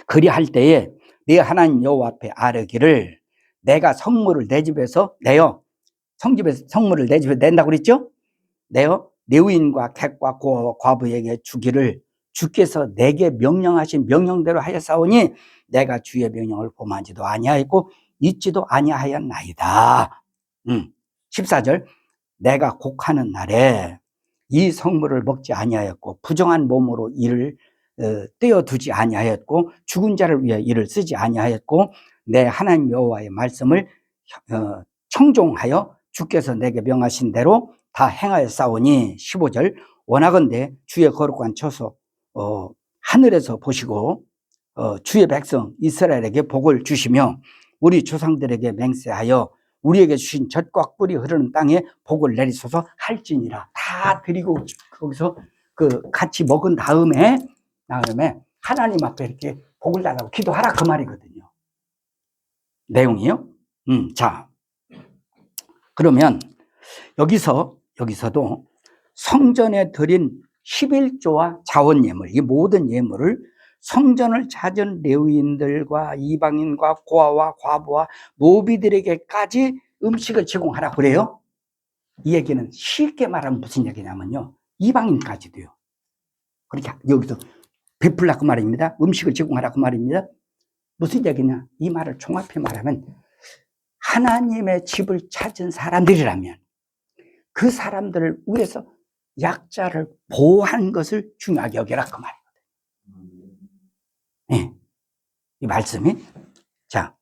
그리할 때에 네 하나님 여호와 앞에 아뢰기를 내가 성물을 내 집에서 내어 성집에서 성물을 내 집에 낸다고 그랬죠? 내어 레위인과 객과 고아와 과부에게 주기를 주께서 내게 명령하신 명령대로 하였사오니 내가 주의 명령을 범하지도 아니하였고 잊지도 아니하였나이다. 14절. 내가 곡하는 날에 이 성물을 먹지 아니하였고 부정한 몸으로 이를 떼어두지 아니하였고 죽은 자를 위해 이를 쓰지 아니하였고 내 하나님 여호와의 말씀을 청종하여 주께서 내게 명하신 대로 다 행하였사오니 15절. 원하건대 주의 거룩한 처소 하늘에서 보시고 주의 백성 이스라엘에게 복을 주시며 우리 조상들에게 맹세하여 우리에게 주신 젖과 꿀이 흐르는 땅에 복을 내리소서 할지니라. 다 드리고 거기서 같이 먹은 다음에 하나님 앞에 이렇게 복을 달라고 기도하라 그 말이거든요. 내용이요. 자, 그러면 여기서도 성전에 드린 11조와 자원 예물, 이 모든 예물을 성전을 찾은 레위인들과 이방인과 고아와 과부와 노비들에게까지 음식을 제공하라 그래요. 이 얘기는 쉽게 말하면 무슨 얘기냐면요, 이방인까지도요. 그렇게 여기서 베풀라고 말입니다. 음식을 제공하라고 말입니다. 무슨 얘기냐? 이 말을 종합해 말하면 하나님의 집을 찾은 사람들이라면 그 사람들을 위해서 약자를 보호하는 것을 중요하게 여겨라 그 말이거든요. 네. 이 말씀이. 자,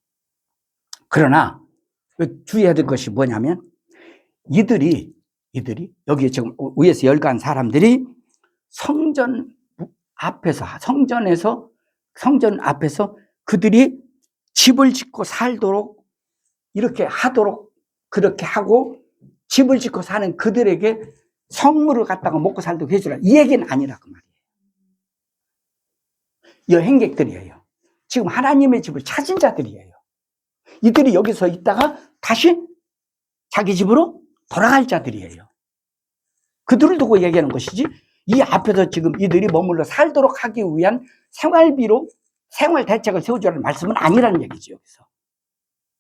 그러나 주의해야 될 것이 뭐냐면 이들이 여기 지금 위에서 열간 사람들이 성전 앞에서 그들이 집을 짓고 살도록 이렇게 하도록 그렇게 하고 집을 짓고 사는 그들에게 성물을 갖다가 먹고 살도록 해주라 이 얘기는 아니라 그 말이에요. 여행객들이에요. 지금 하나님의 집을 찾은 자들이에요. 이들이 여기서 있다가 다시 자기 집으로 돌아갈 자들이에요. 그들을 두고 얘기하는 것이지 이 앞에서 지금 이들이 머물러 살도록 하기 위한 생활비로 생활 대책을 세워주라는 말씀은 아니라는 얘기죠. 여기서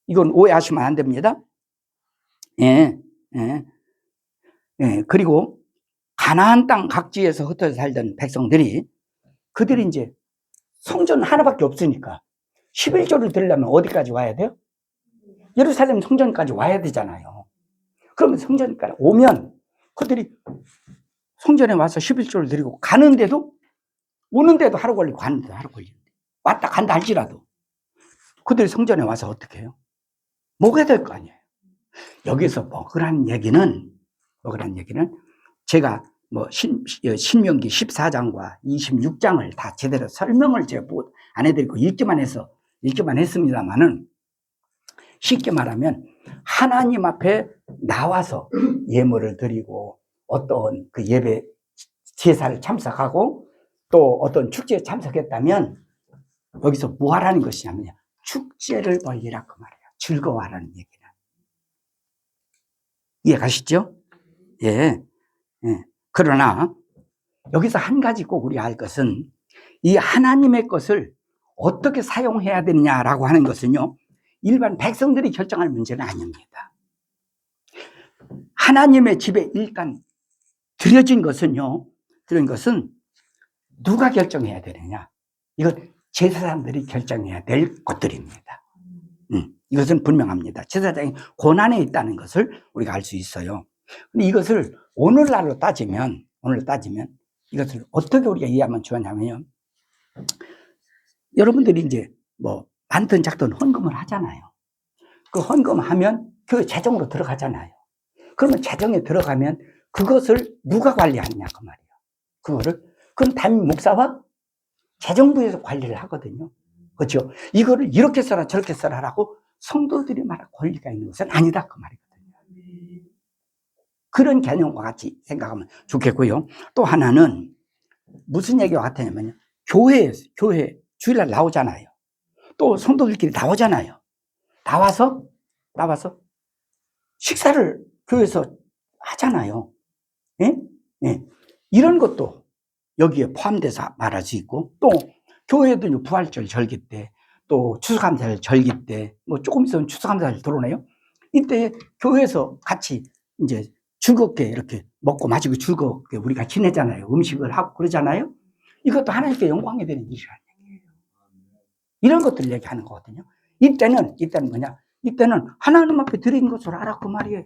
이건 오해하시면 안 됩니다. 그리고 가나안 땅 각지에서 흩어져 살던 백성들이 그들이 이제 성전 하나밖에 없으니까 11조를 드리려면 어디까지 와야 돼요? 예루살렘 성전까지 와야 되잖아요. 그러면 성전까지 오면 그들이 성전에 와서 11조를 드리고 오는데도 하루 걸리고 가는데도 하루 걸리는데 왔다 간다 할지라도 그들이 성전에 와서 어떻게 해요? 먹어야 될 거 아니에요. 여기서 먹으라는 얘기는 제가 신명기 14장과 26장을 다 제대로 설명을 제가 안 해드리고 읽기만 했습니다만은 쉽게 말하면 하나님 앞에 나와서 예물을 드리고 어떤 그 예배 제사를 참석하고 또 어떤 축제에 참석했다면 여기서 뭐 하라는 것이냐면 축제를 벌리라 그 말이에요. 즐거워하라는 얘기는. 이해 가시죠? 예. 예. 그러나 여기서 한 가지 꼭 우리 알 것은 이 하나님의 것을 어떻게 사용해야 되느냐라고 하는 것은요, 일반 백성들이 결정할 문제는 아닙니다. 하나님의 집에 일단 드려진 것은요, 드린 것은 누가 결정해야 되느냐? 이건 제사장들이 결정해야 될 것들입니다. 이것은 분명합니다. 제사장이 고난에 있다는 것을 우리가 알 수 있어요. 근데 이것을 오늘날로 따지면 이것을 어떻게 우리가 이해하면 좋냐면요. 여러분들이 이제 뭐 많든 작든 헌금을 하잖아요. 그 헌금하면 그 재정으로 들어가잖아요. 그러면 재정에 들어가면 그것을 누가 관리하느냐 그 말이에요. 그건 담임 목사와 재정부에서 관리를 하거든요. 그렇죠? 이거를 이렇게 써라 저렇게 써라라고 성도들이 말할 권리가 있는 것은 아니다 그 말이거든요. 그런 개념과 같이 생각하면 좋겠고요. 또 하나는 무슨 얘기와 같으냐면요. 교회 주일날 나오잖아요. 또 성도들끼리 나오잖아요. 나와서 식사를 교회에서 하잖아요. 예? 예. 이런 것도 여기에 포함돼서 말할 수 있고, 또 교회도 부활절 절기 때, 또 추수감사절 절기 때, 뭐 조금 있으면 추수감사절 들어오네요. 이때 교회에서 같이 이제 즐겁게 이렇게 먹고 마시고 즐겁게 우리가 지내잖아요. 음식을 하고 그러잖아요. 이것도 하나님께 영광이 되는 일이라는 얘기예요. 이런 것들을 얘기하는 거거든요. 이때는 뭐냐? 이때는 하나님 앞에 드린 것을 알아 그 말이에요.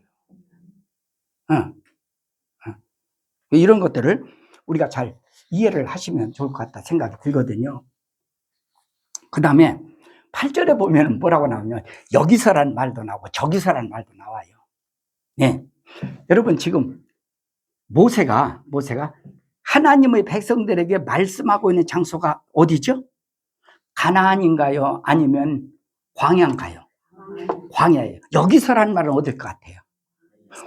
이런 것들을 우리가 잘 이해를 하시면 좋을 것 같다 생각이 들거든요. 그 다음에 8절에 보면 뭐라고 나오냐면 여기서란 말도 나오고 저기서란 말도 나와요. 네. 여러분 지금 모세가 하나님의 백성들에게 말씀하고 있는 장소가 어디죠? 가나안인가요? 아니면 광야인가요? 광야예요. 여기서란 말은 어딜 것 같아요?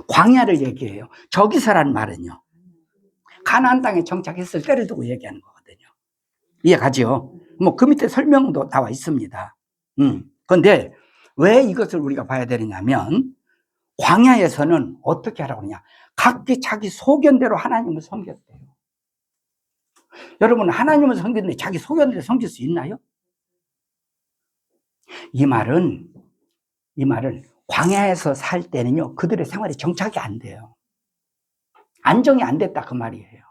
광야를 얘기해요. 저기서란 말은요, 가나안 땅에 정착했을 때를 두고 얘기하는 거거든요. 이해가죠? 뭐 그 밑에 설명도 나와 있습니다. 그런데 왜 이것을 우리가 봐야 되느냐면 광야에서는 어떻게 하라고 그러냐? 각기 자기 소견대로 하나님을 섬겼대요. 여러분 하나님을 섬겼는데 자기 소견대로 섬길 수 있나요? 이 말은 광야에서 살 때는요, 그들의 생활이 정착이 안 돼요. 안정이 안 됐다 그 말이에요.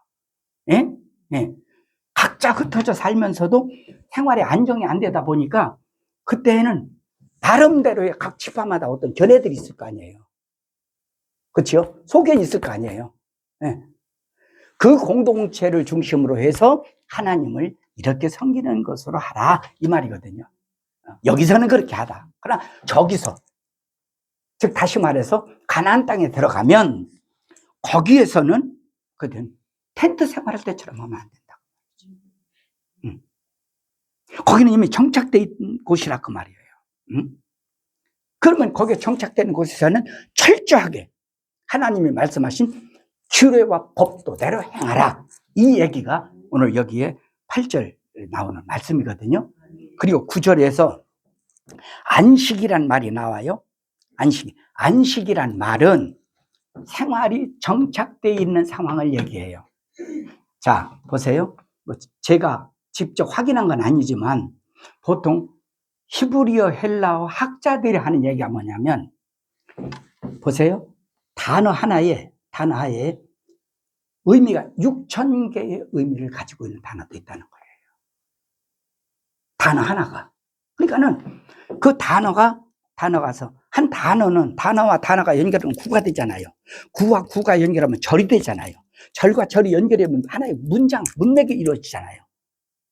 예? 예. 각자 흩어져 살면서도 생활에 안정이 안 되다 보니까 그때는 나름대로의 각 지파마다 어떤 견해들이 있을 거 아니에요. 그렇죠? 소견이 있을 거 아니에요. 예. 그 공동체를 중심으로 해서 하나님을 이렇게 섬기는 것으로 하라 이 말이거든요. 여기서는 그렇게 하다. 그러나 저기서, 즉 다시 말해서 가나안 땅에 들어가면 거기에서는 그든 텐트 생활할 때처럼 하면 안 된다. 거기는 이미 정착되어 있는 곳이라 그 말이에요. 그러면 거기에 정착되는 곳에서는 철저하게 하나님이 말씀하신 규례와 법도대로 행하라. 이 얘기가 오늘 여기에 8절 나오는 말씀이거든요. 그리고 9절에서 안식이란 말이 나와요. 안식이란 말은 생활이 정착되어 있는 상황을 얘기해요. 자, 보세요. 뭐 제가 직접 확인한 건 아니지만 보통 히브리어 헬라어 학자들이 하는 얘기가 뭐냐면, 보세요. 단어 하나에 의미가 6,000개의 의미를 가지고 있는 단어도 있다는 거예요. 단어 하나가. 그러니까는 그 단어가서 한 단어는 단어와 단어가 연결하면 구가 되잖아요. 구와 구가 연결하면 절이 되잖아요. 절과 절이 연결하면 하나의 문맥이 이루어지잖아요.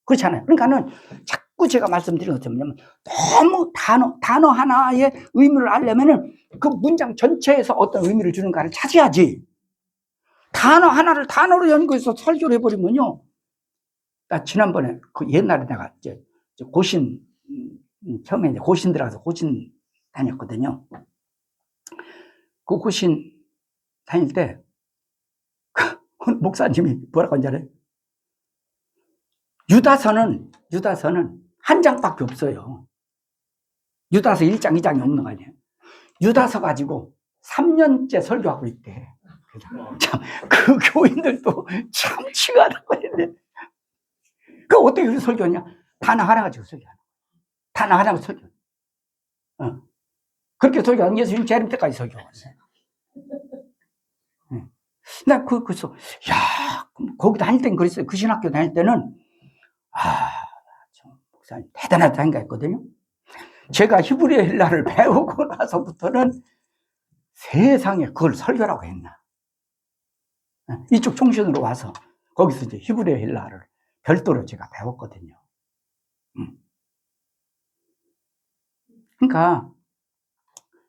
그렇잖아요. 그러니까는 자꾸 제가 말씀드린 것처럼 너무 단어 하나의 의미를 알려면은 그 문장 전체에서 어떤 의미를 주는가를 찾아야지. 단어 하나를 단어로 연결해서 설교를 해버리면요. 나 지난번에 그 옛날에 내가 이제 고신 처음에 이제 고신 들어가서 고신 다녔거든요. 그 고신 다닐 때 목사님이 뭐라고 하는지 알아요? 유다서는 한 장밖에 없어요. 유다서 1장, 2장이 없는 거 아니에요. 유다서 가지고 3년째 설교하고 있대. 참, 그 교인들도 참 치가하다고 했는데, 그 어떻게 그렇게 설교하냐? 단어 하나 가지고 설교하는 거야. 단어 하나 가지고 설교. 그렇게 설교하는 예수님 재림 때까지 설교했어요. 나 그래서, 야, 거기 다닐 땐 그랬어요. 그 신학교 다닐 때는, 목사님 대단하다 생각했거든요. 제가 히브리 헬라를 배우고 나서부터는 세상에 그걸 설교라고 했나. 이쪽 총신으로 와서 거기서 이제 히브리 헬라를 별도로 제가 배웠거든요. 그러니까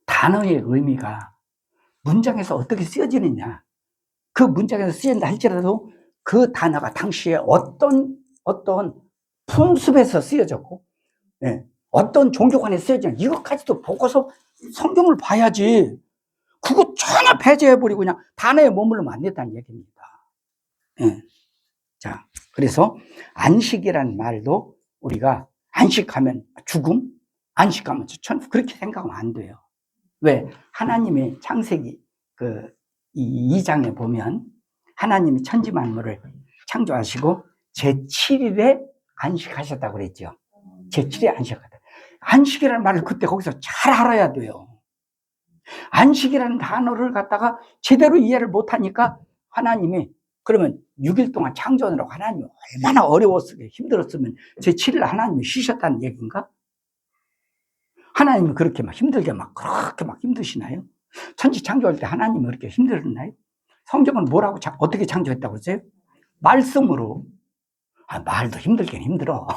단어의 의미가 문장에서 어떻게 쓰여지느냐, 그 문장에서 쓰인다 할지라도 그 단어가 당시에 어떤 풍습에서 쓰여졌고, 어떤 종교관에 쓰여지냐, 이것까지도 보고서 성경을 봐야지. 그거 전혀 배제해버리고 그냥 단어에 머물르면 안 된다는 얘기입니다. 자, 그래서 안식이라는 말도 우리가 안식하면 죽음, 안식하면 천국, 그렇게 생각하면 안 돼요. 왜? 하나님의 창세기 그 2장에 보면 하나님이 천지 만물을 창조하시고 제7일에 안식하셨다고 그랬죠. 제7일에 안식하셨다. 안식이라는 말을 그때 거기서 잘 알아야 돼요. 안식이라는 단어를 갖다가 제대로 이해를 못하니까 하나님이 그러면 6일 동안 창조하느라고 하나님이 얼마나 어려웠으면 힘들었으면 제7일 하나님이 쉬셨다는 얘기인가? 하나님이 그렇게 막 힘들게 그렇게 힘드시나요? 천지 창조할 때 하나님이 그렇게 힘들었나요? 성경은 뭐라고 어떻게 창조했다고 그러세요? 말씀으로. 말도 힘들긴 힘들어.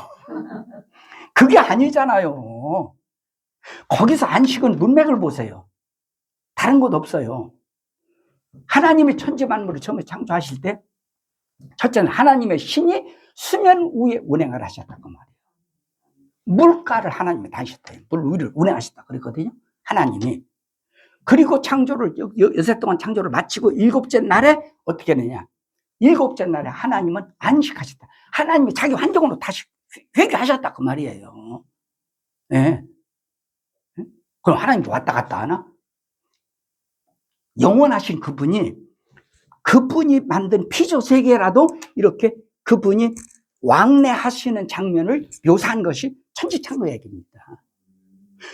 그게 아니잖아요. 거기서 안식은 문맥을 보세요. 다른 곳 없어요. 하나님이 천지 만물을 처음에 창조하실 때 첫째는 하나님의 신이 수면 위에 운행을 하셨단 말이에요. 물가를 하나님이 다니셨다. 물 위를 운행하셨다 그랬거든요. 하나님이. 그리고 창조를 여섯 동안 창조를 마치고 일곱째 날에 어떻게 되냐? 일곱째 날에 하나님은 안식하셨다. 하나님이 자기 환경으로 다시 회귀하셨다 그 말이에요. 네. 그럼 하나님도 왔다 갔다 하나? 영원하신 그분이 만든 피조 세계라도 이렇게 그분이 왕래하시는 장면을 묘사한 것이 천지창조 얘기입니다.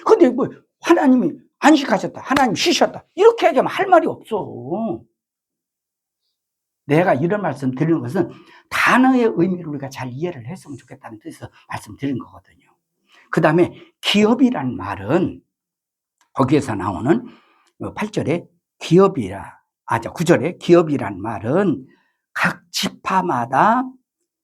근데 뭐 하나님이 안식하셨다, 하나님 쉬셨다 이렇게 얘기하면 할 말이 없어. 내가 이런 말씀 드리는 것은 단어의 의미를 우리가 잘 이해를 했으면 좋겠다는 뜻에서 말씀드린 거거든요. 그 다음에 기업이란 말은 거기에서 나오는 8절에 기업이라, 9절에 기업이란 말은 각 지파마다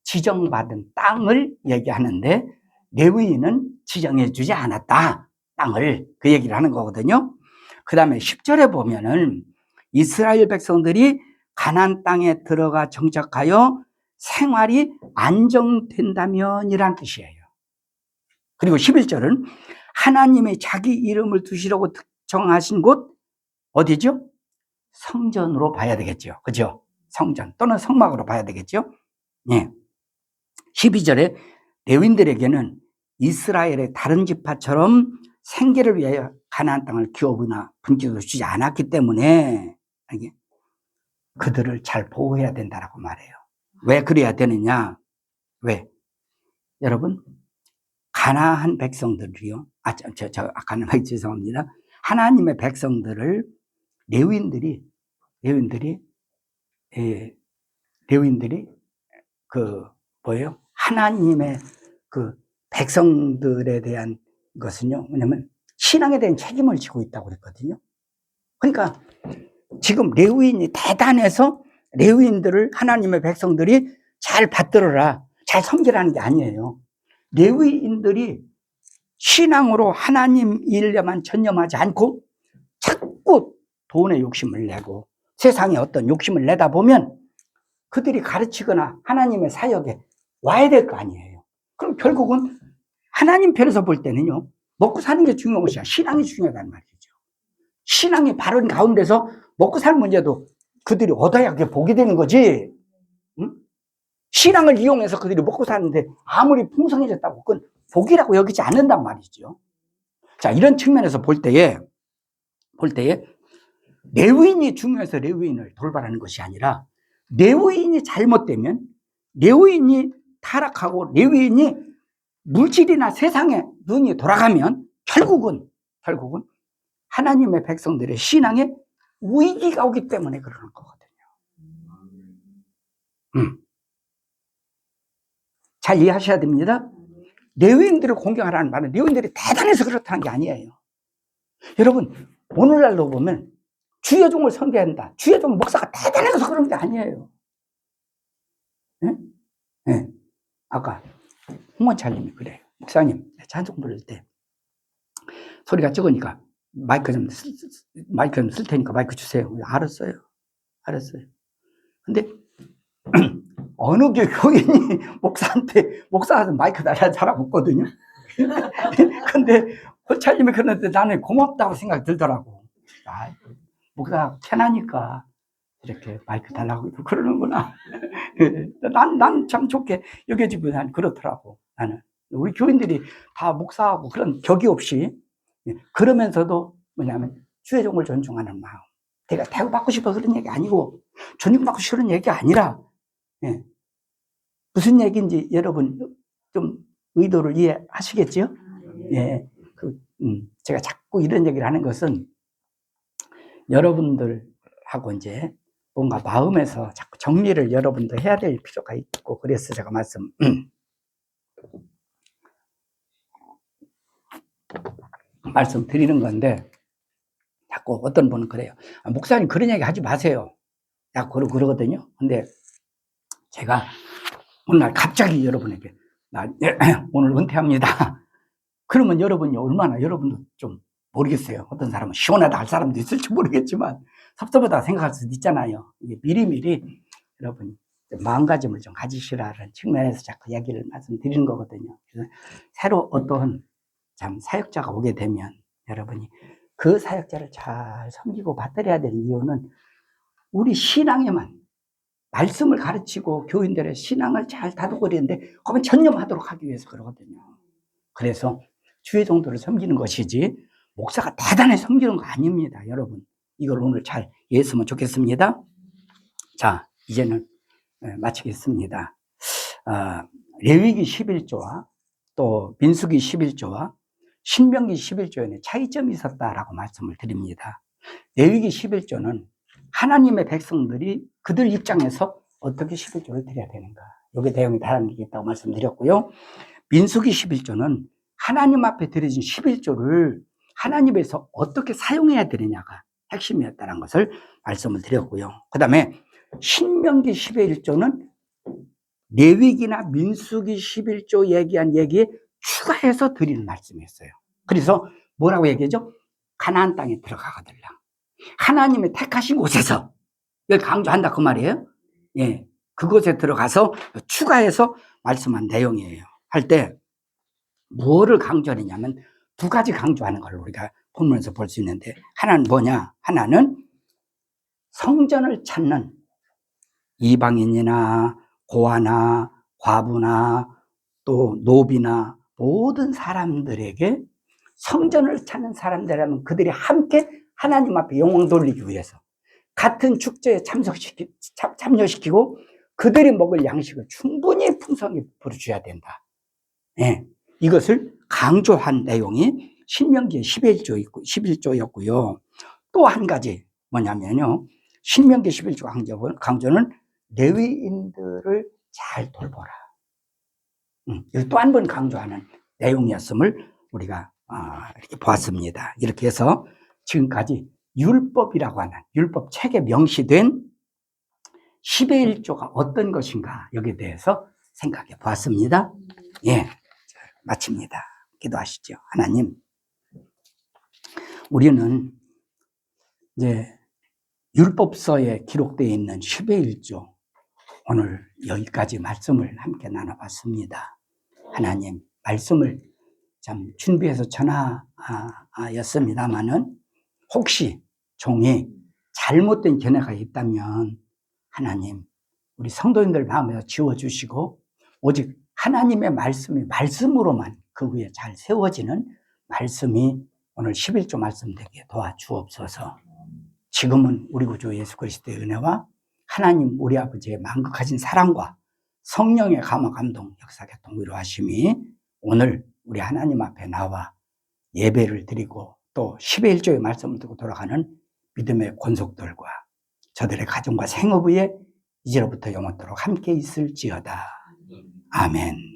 지정받은 땅을 얘기하는데 레위인은 지정해 주지 않았다. 땅을. 그 얘기를 하는 거거든요. 그 다음에 10절에 보면은 이스라엘 백성들이 가나안 땅에 들어가 정착하여 생활이 안정된다면 이란 뜻이에요. 그리고 11절은 하나님의 자기 이름을 두시라고 정하신 곳 어디죠? 성전으로 봐야 되겠죠. 그죠? 성전 또는 성막으로 봐야 되겠죠. 예. 12절에 레위인들에게는 이스라엘의 다른 지파처럼 생계를 위하여 가나안 땅을 기업이나 분기도 주지 않았기 때문에 그들을 잘 보호해야 된다라고 말해요. 왜 그래야 되느냐? 왜? 여러분, 가나안 백성들이요. 가나안 죄송합니다. 하나님의 백성들을 레위인들이 뭐예요? 하나님의 그 백성들에 대한 것은요. 왜냐면 신앙에 대한 책임을 지고 있다고 그랬거든요. 그러니까 지금 레위인이 대단해서 레위인들을 하나님의 백성들이 잘 받들어라, 잘 섬기라는 게 아니에요. 레위인들이 신앙으로 하나님 일에만 전념하지 않고 자꾸 돈에 욕심을 내고 세상에 어떤 욕심을 내다 보면 그들이 가르치거나 하나님의 사역에 와야 될 거 아니에요. 그럼 결국은 하나님 편에서 볼 때는요, 먹고 사는 게 중요한 것이 아니라 신앙이 중요하다는 말이죠. 신앙이 바른 가운데서 먹고 사는 문제도 그들이 얻어야 그게 복이 되는 거지. 응? 신앙을 이용해서 그들이 먹고 사는데 아무리 풍성해졌다고 그건 복이라고 여기지 않는단 말이죠. 자, 이런 측면에서 볼 때에 레위인이 중요해서 레위인을 돌봐라는 것이 아니라 레위인이 잘못되면, 레위인이 타락하고 레위인이 물질이나 세상에 눈이 돌아가면 결국은 하나님의 백성들의 신앙에 위기가 오기 때문에 그러는 거거든요. 잘 이해하셔야 됩니다. 레위인들을 공경하라는 말은 레위인들이 대단해서 그렇다는 게 아니에요. 여러분, 오늘날로 보면 주의 종을 섬겨야 한다. 주의 종 목사가 대단해서 그런 게 아니에요. 네? 네. 아까 홍원찰님이 그래요. 목사님, 찬송 부를 때 소리가 적으니까 마이크 좀 쓸 테니까 마이크 주세요. 알았어요. 근데 어느 교인이 목사한테 마이크 달라는 사람 없거든요. 근데 호찰님이 그러는데 나는 고맙다고 생각이 들더라고. 아, 목사 편하니까 이렇게 마이크 달라고 그러는구나. 난 참 좋게 여겨지고 난 그렇더라고. 나는 우리 교인들이 다 목사하고 그런 격이 없이 그러면서도 뭐냐면 주의 종을 존중하는 마음. 내가 대우받고 싶어 그런 얘기 아니고 존중받고 싶은 얘기가 아니라 무슨 얘기인지 여러분 좀 의도를 이해하시겠죠? 예. 제가 자꾸 이런 얘기를 하는 것은 여러분들하고 이제 뭔가 마음에서 자꾸 정리를 여러분도 해야 될 필요가 있고 그래서 제가 말씀드리는 건데 자꾸 어떤 분은 그래요. 목사님 그런 얘기 하지 마세요. 자꾸 그러거든요. 근데 제가 오늘 갑자기 여러분에게 오늘 은퇴합니다. 그러면 여러분이 얼마나 여러분도 좀 모르겠어요. 어떤 사람은 시원하다 할 사람도 있을지 모르겠지만 섭섭하다 생각할 수도 있잖아요. 이게 미리미리 여러분이 마음가짐을 좀 가지시라는 측면에서 자꾸 이야기를 말씀드리는 거거든요. 그래서 새로 어떤 참 사역자가 오게 되면 여러분이 그 사역자를 잘 섬기고 받들여야 되는 이유는 우리 신앙에만 말씀을 가르치고 교인들의 신앙을 잘 다독거리는데 그건 전념하도록 하기 위해서 그러거든요. 그래서 주의 종도를 섬기는 것이지 목사가 대단히 섬기는 거 아닙니다. 여러분 이걸 오늘 잘 이해했으면 좋겠습니다. 자, 이제는 마치겠습니다. 레위기 11조와 또 민수기 11조와 신명기 11조에는 차이점이 있었다라고 말씀을 드립니다. 레위기 11조는 하나님의 백성들이 그들 입장에서 어떻게 11조를 드려야 되는가, 여기에 내용이 달아있다고 말씀드렸고요. 민수기 11조는 하나님 앞에 드려진 11조를 하나님에서 어떻게 사용해야 되느냐가 핵심이었다는 것을 말씀을 드렸고요. 그 다음에 신명기 11조는 레위기나 민수기 11조 얘기한 얘기에 추가해서 드리는 말씀이었어요. 그래서 뭐라고 얘기하죠? 가나안 땅에 들어가거든요. 하나님의 택하신 곳에서 이걸 강조한다 그 말이에요. 예, 그곳에 들어가서 추가해서 말씀한 내용이에요. 할 때 무엇을 강조하느냐면 두 가지 강조하는 걸 우리가 본문에서 볼 수 있는데 하나는 뭐냐? 하나는 성전을 찾는 이방인이나 고아나 과부나 또 노비나 모든 사람들에게 성전을 찾는 사람들이라면 그들이 함께 하나님 앞에 영광 돌리기 위해서 같은 축제에 참여시키고 그들이 먹을 양식을 충분히 풍성히 부어줘야 된다. 예, 이것을 강조한 내용이 신명기 11조였고요. 또 한 가지 뭐냐면요. 신명기 11조 강조는 레위인들을 잘 돌보라. 또 한 번 강조하는 내용이었음을 우리가 이렇게 보았습니다. 이렇게 해서 지금까지 율법이라고 하는 율법 책에 명시된 10의 1조가 어떤 것인가 여기에 대해서 생각해 보았습니다. 예, 마칩니다. 기도하시죠. 하나님, 우리는 이제 율법서에 기록되어 있는 10의 1조 오늘 여기까지 말씀을 함께 나눠봤습니다. 하나님, 말씀을 참 준비해서 전하였습니다마는 혹시 종이 잘못된 견해가 있다면 하나님 우리 성도님들 마음에서 지워주시고 오직 하나님의 말씀이 말씀으로만 그 위에 잘 세워지는 말씀이 오늘 11조 말씀 되게 도와주옵소서. 지금은 우리 구주 예수 그리스도의 은혜와 하나님 우리 아버지의 만극하신 사랑과 성령의 감화 감동 역사 교통 위로하심이 오늘 우리 하나님 앞에 나와 예배를 드리고 또 11조의 말씀을 듣고 돌아가는 믿음의 권속들과 저들의 가정과 생업 위에 이제로부터 영원토록 함께 있을지어다. 아멘.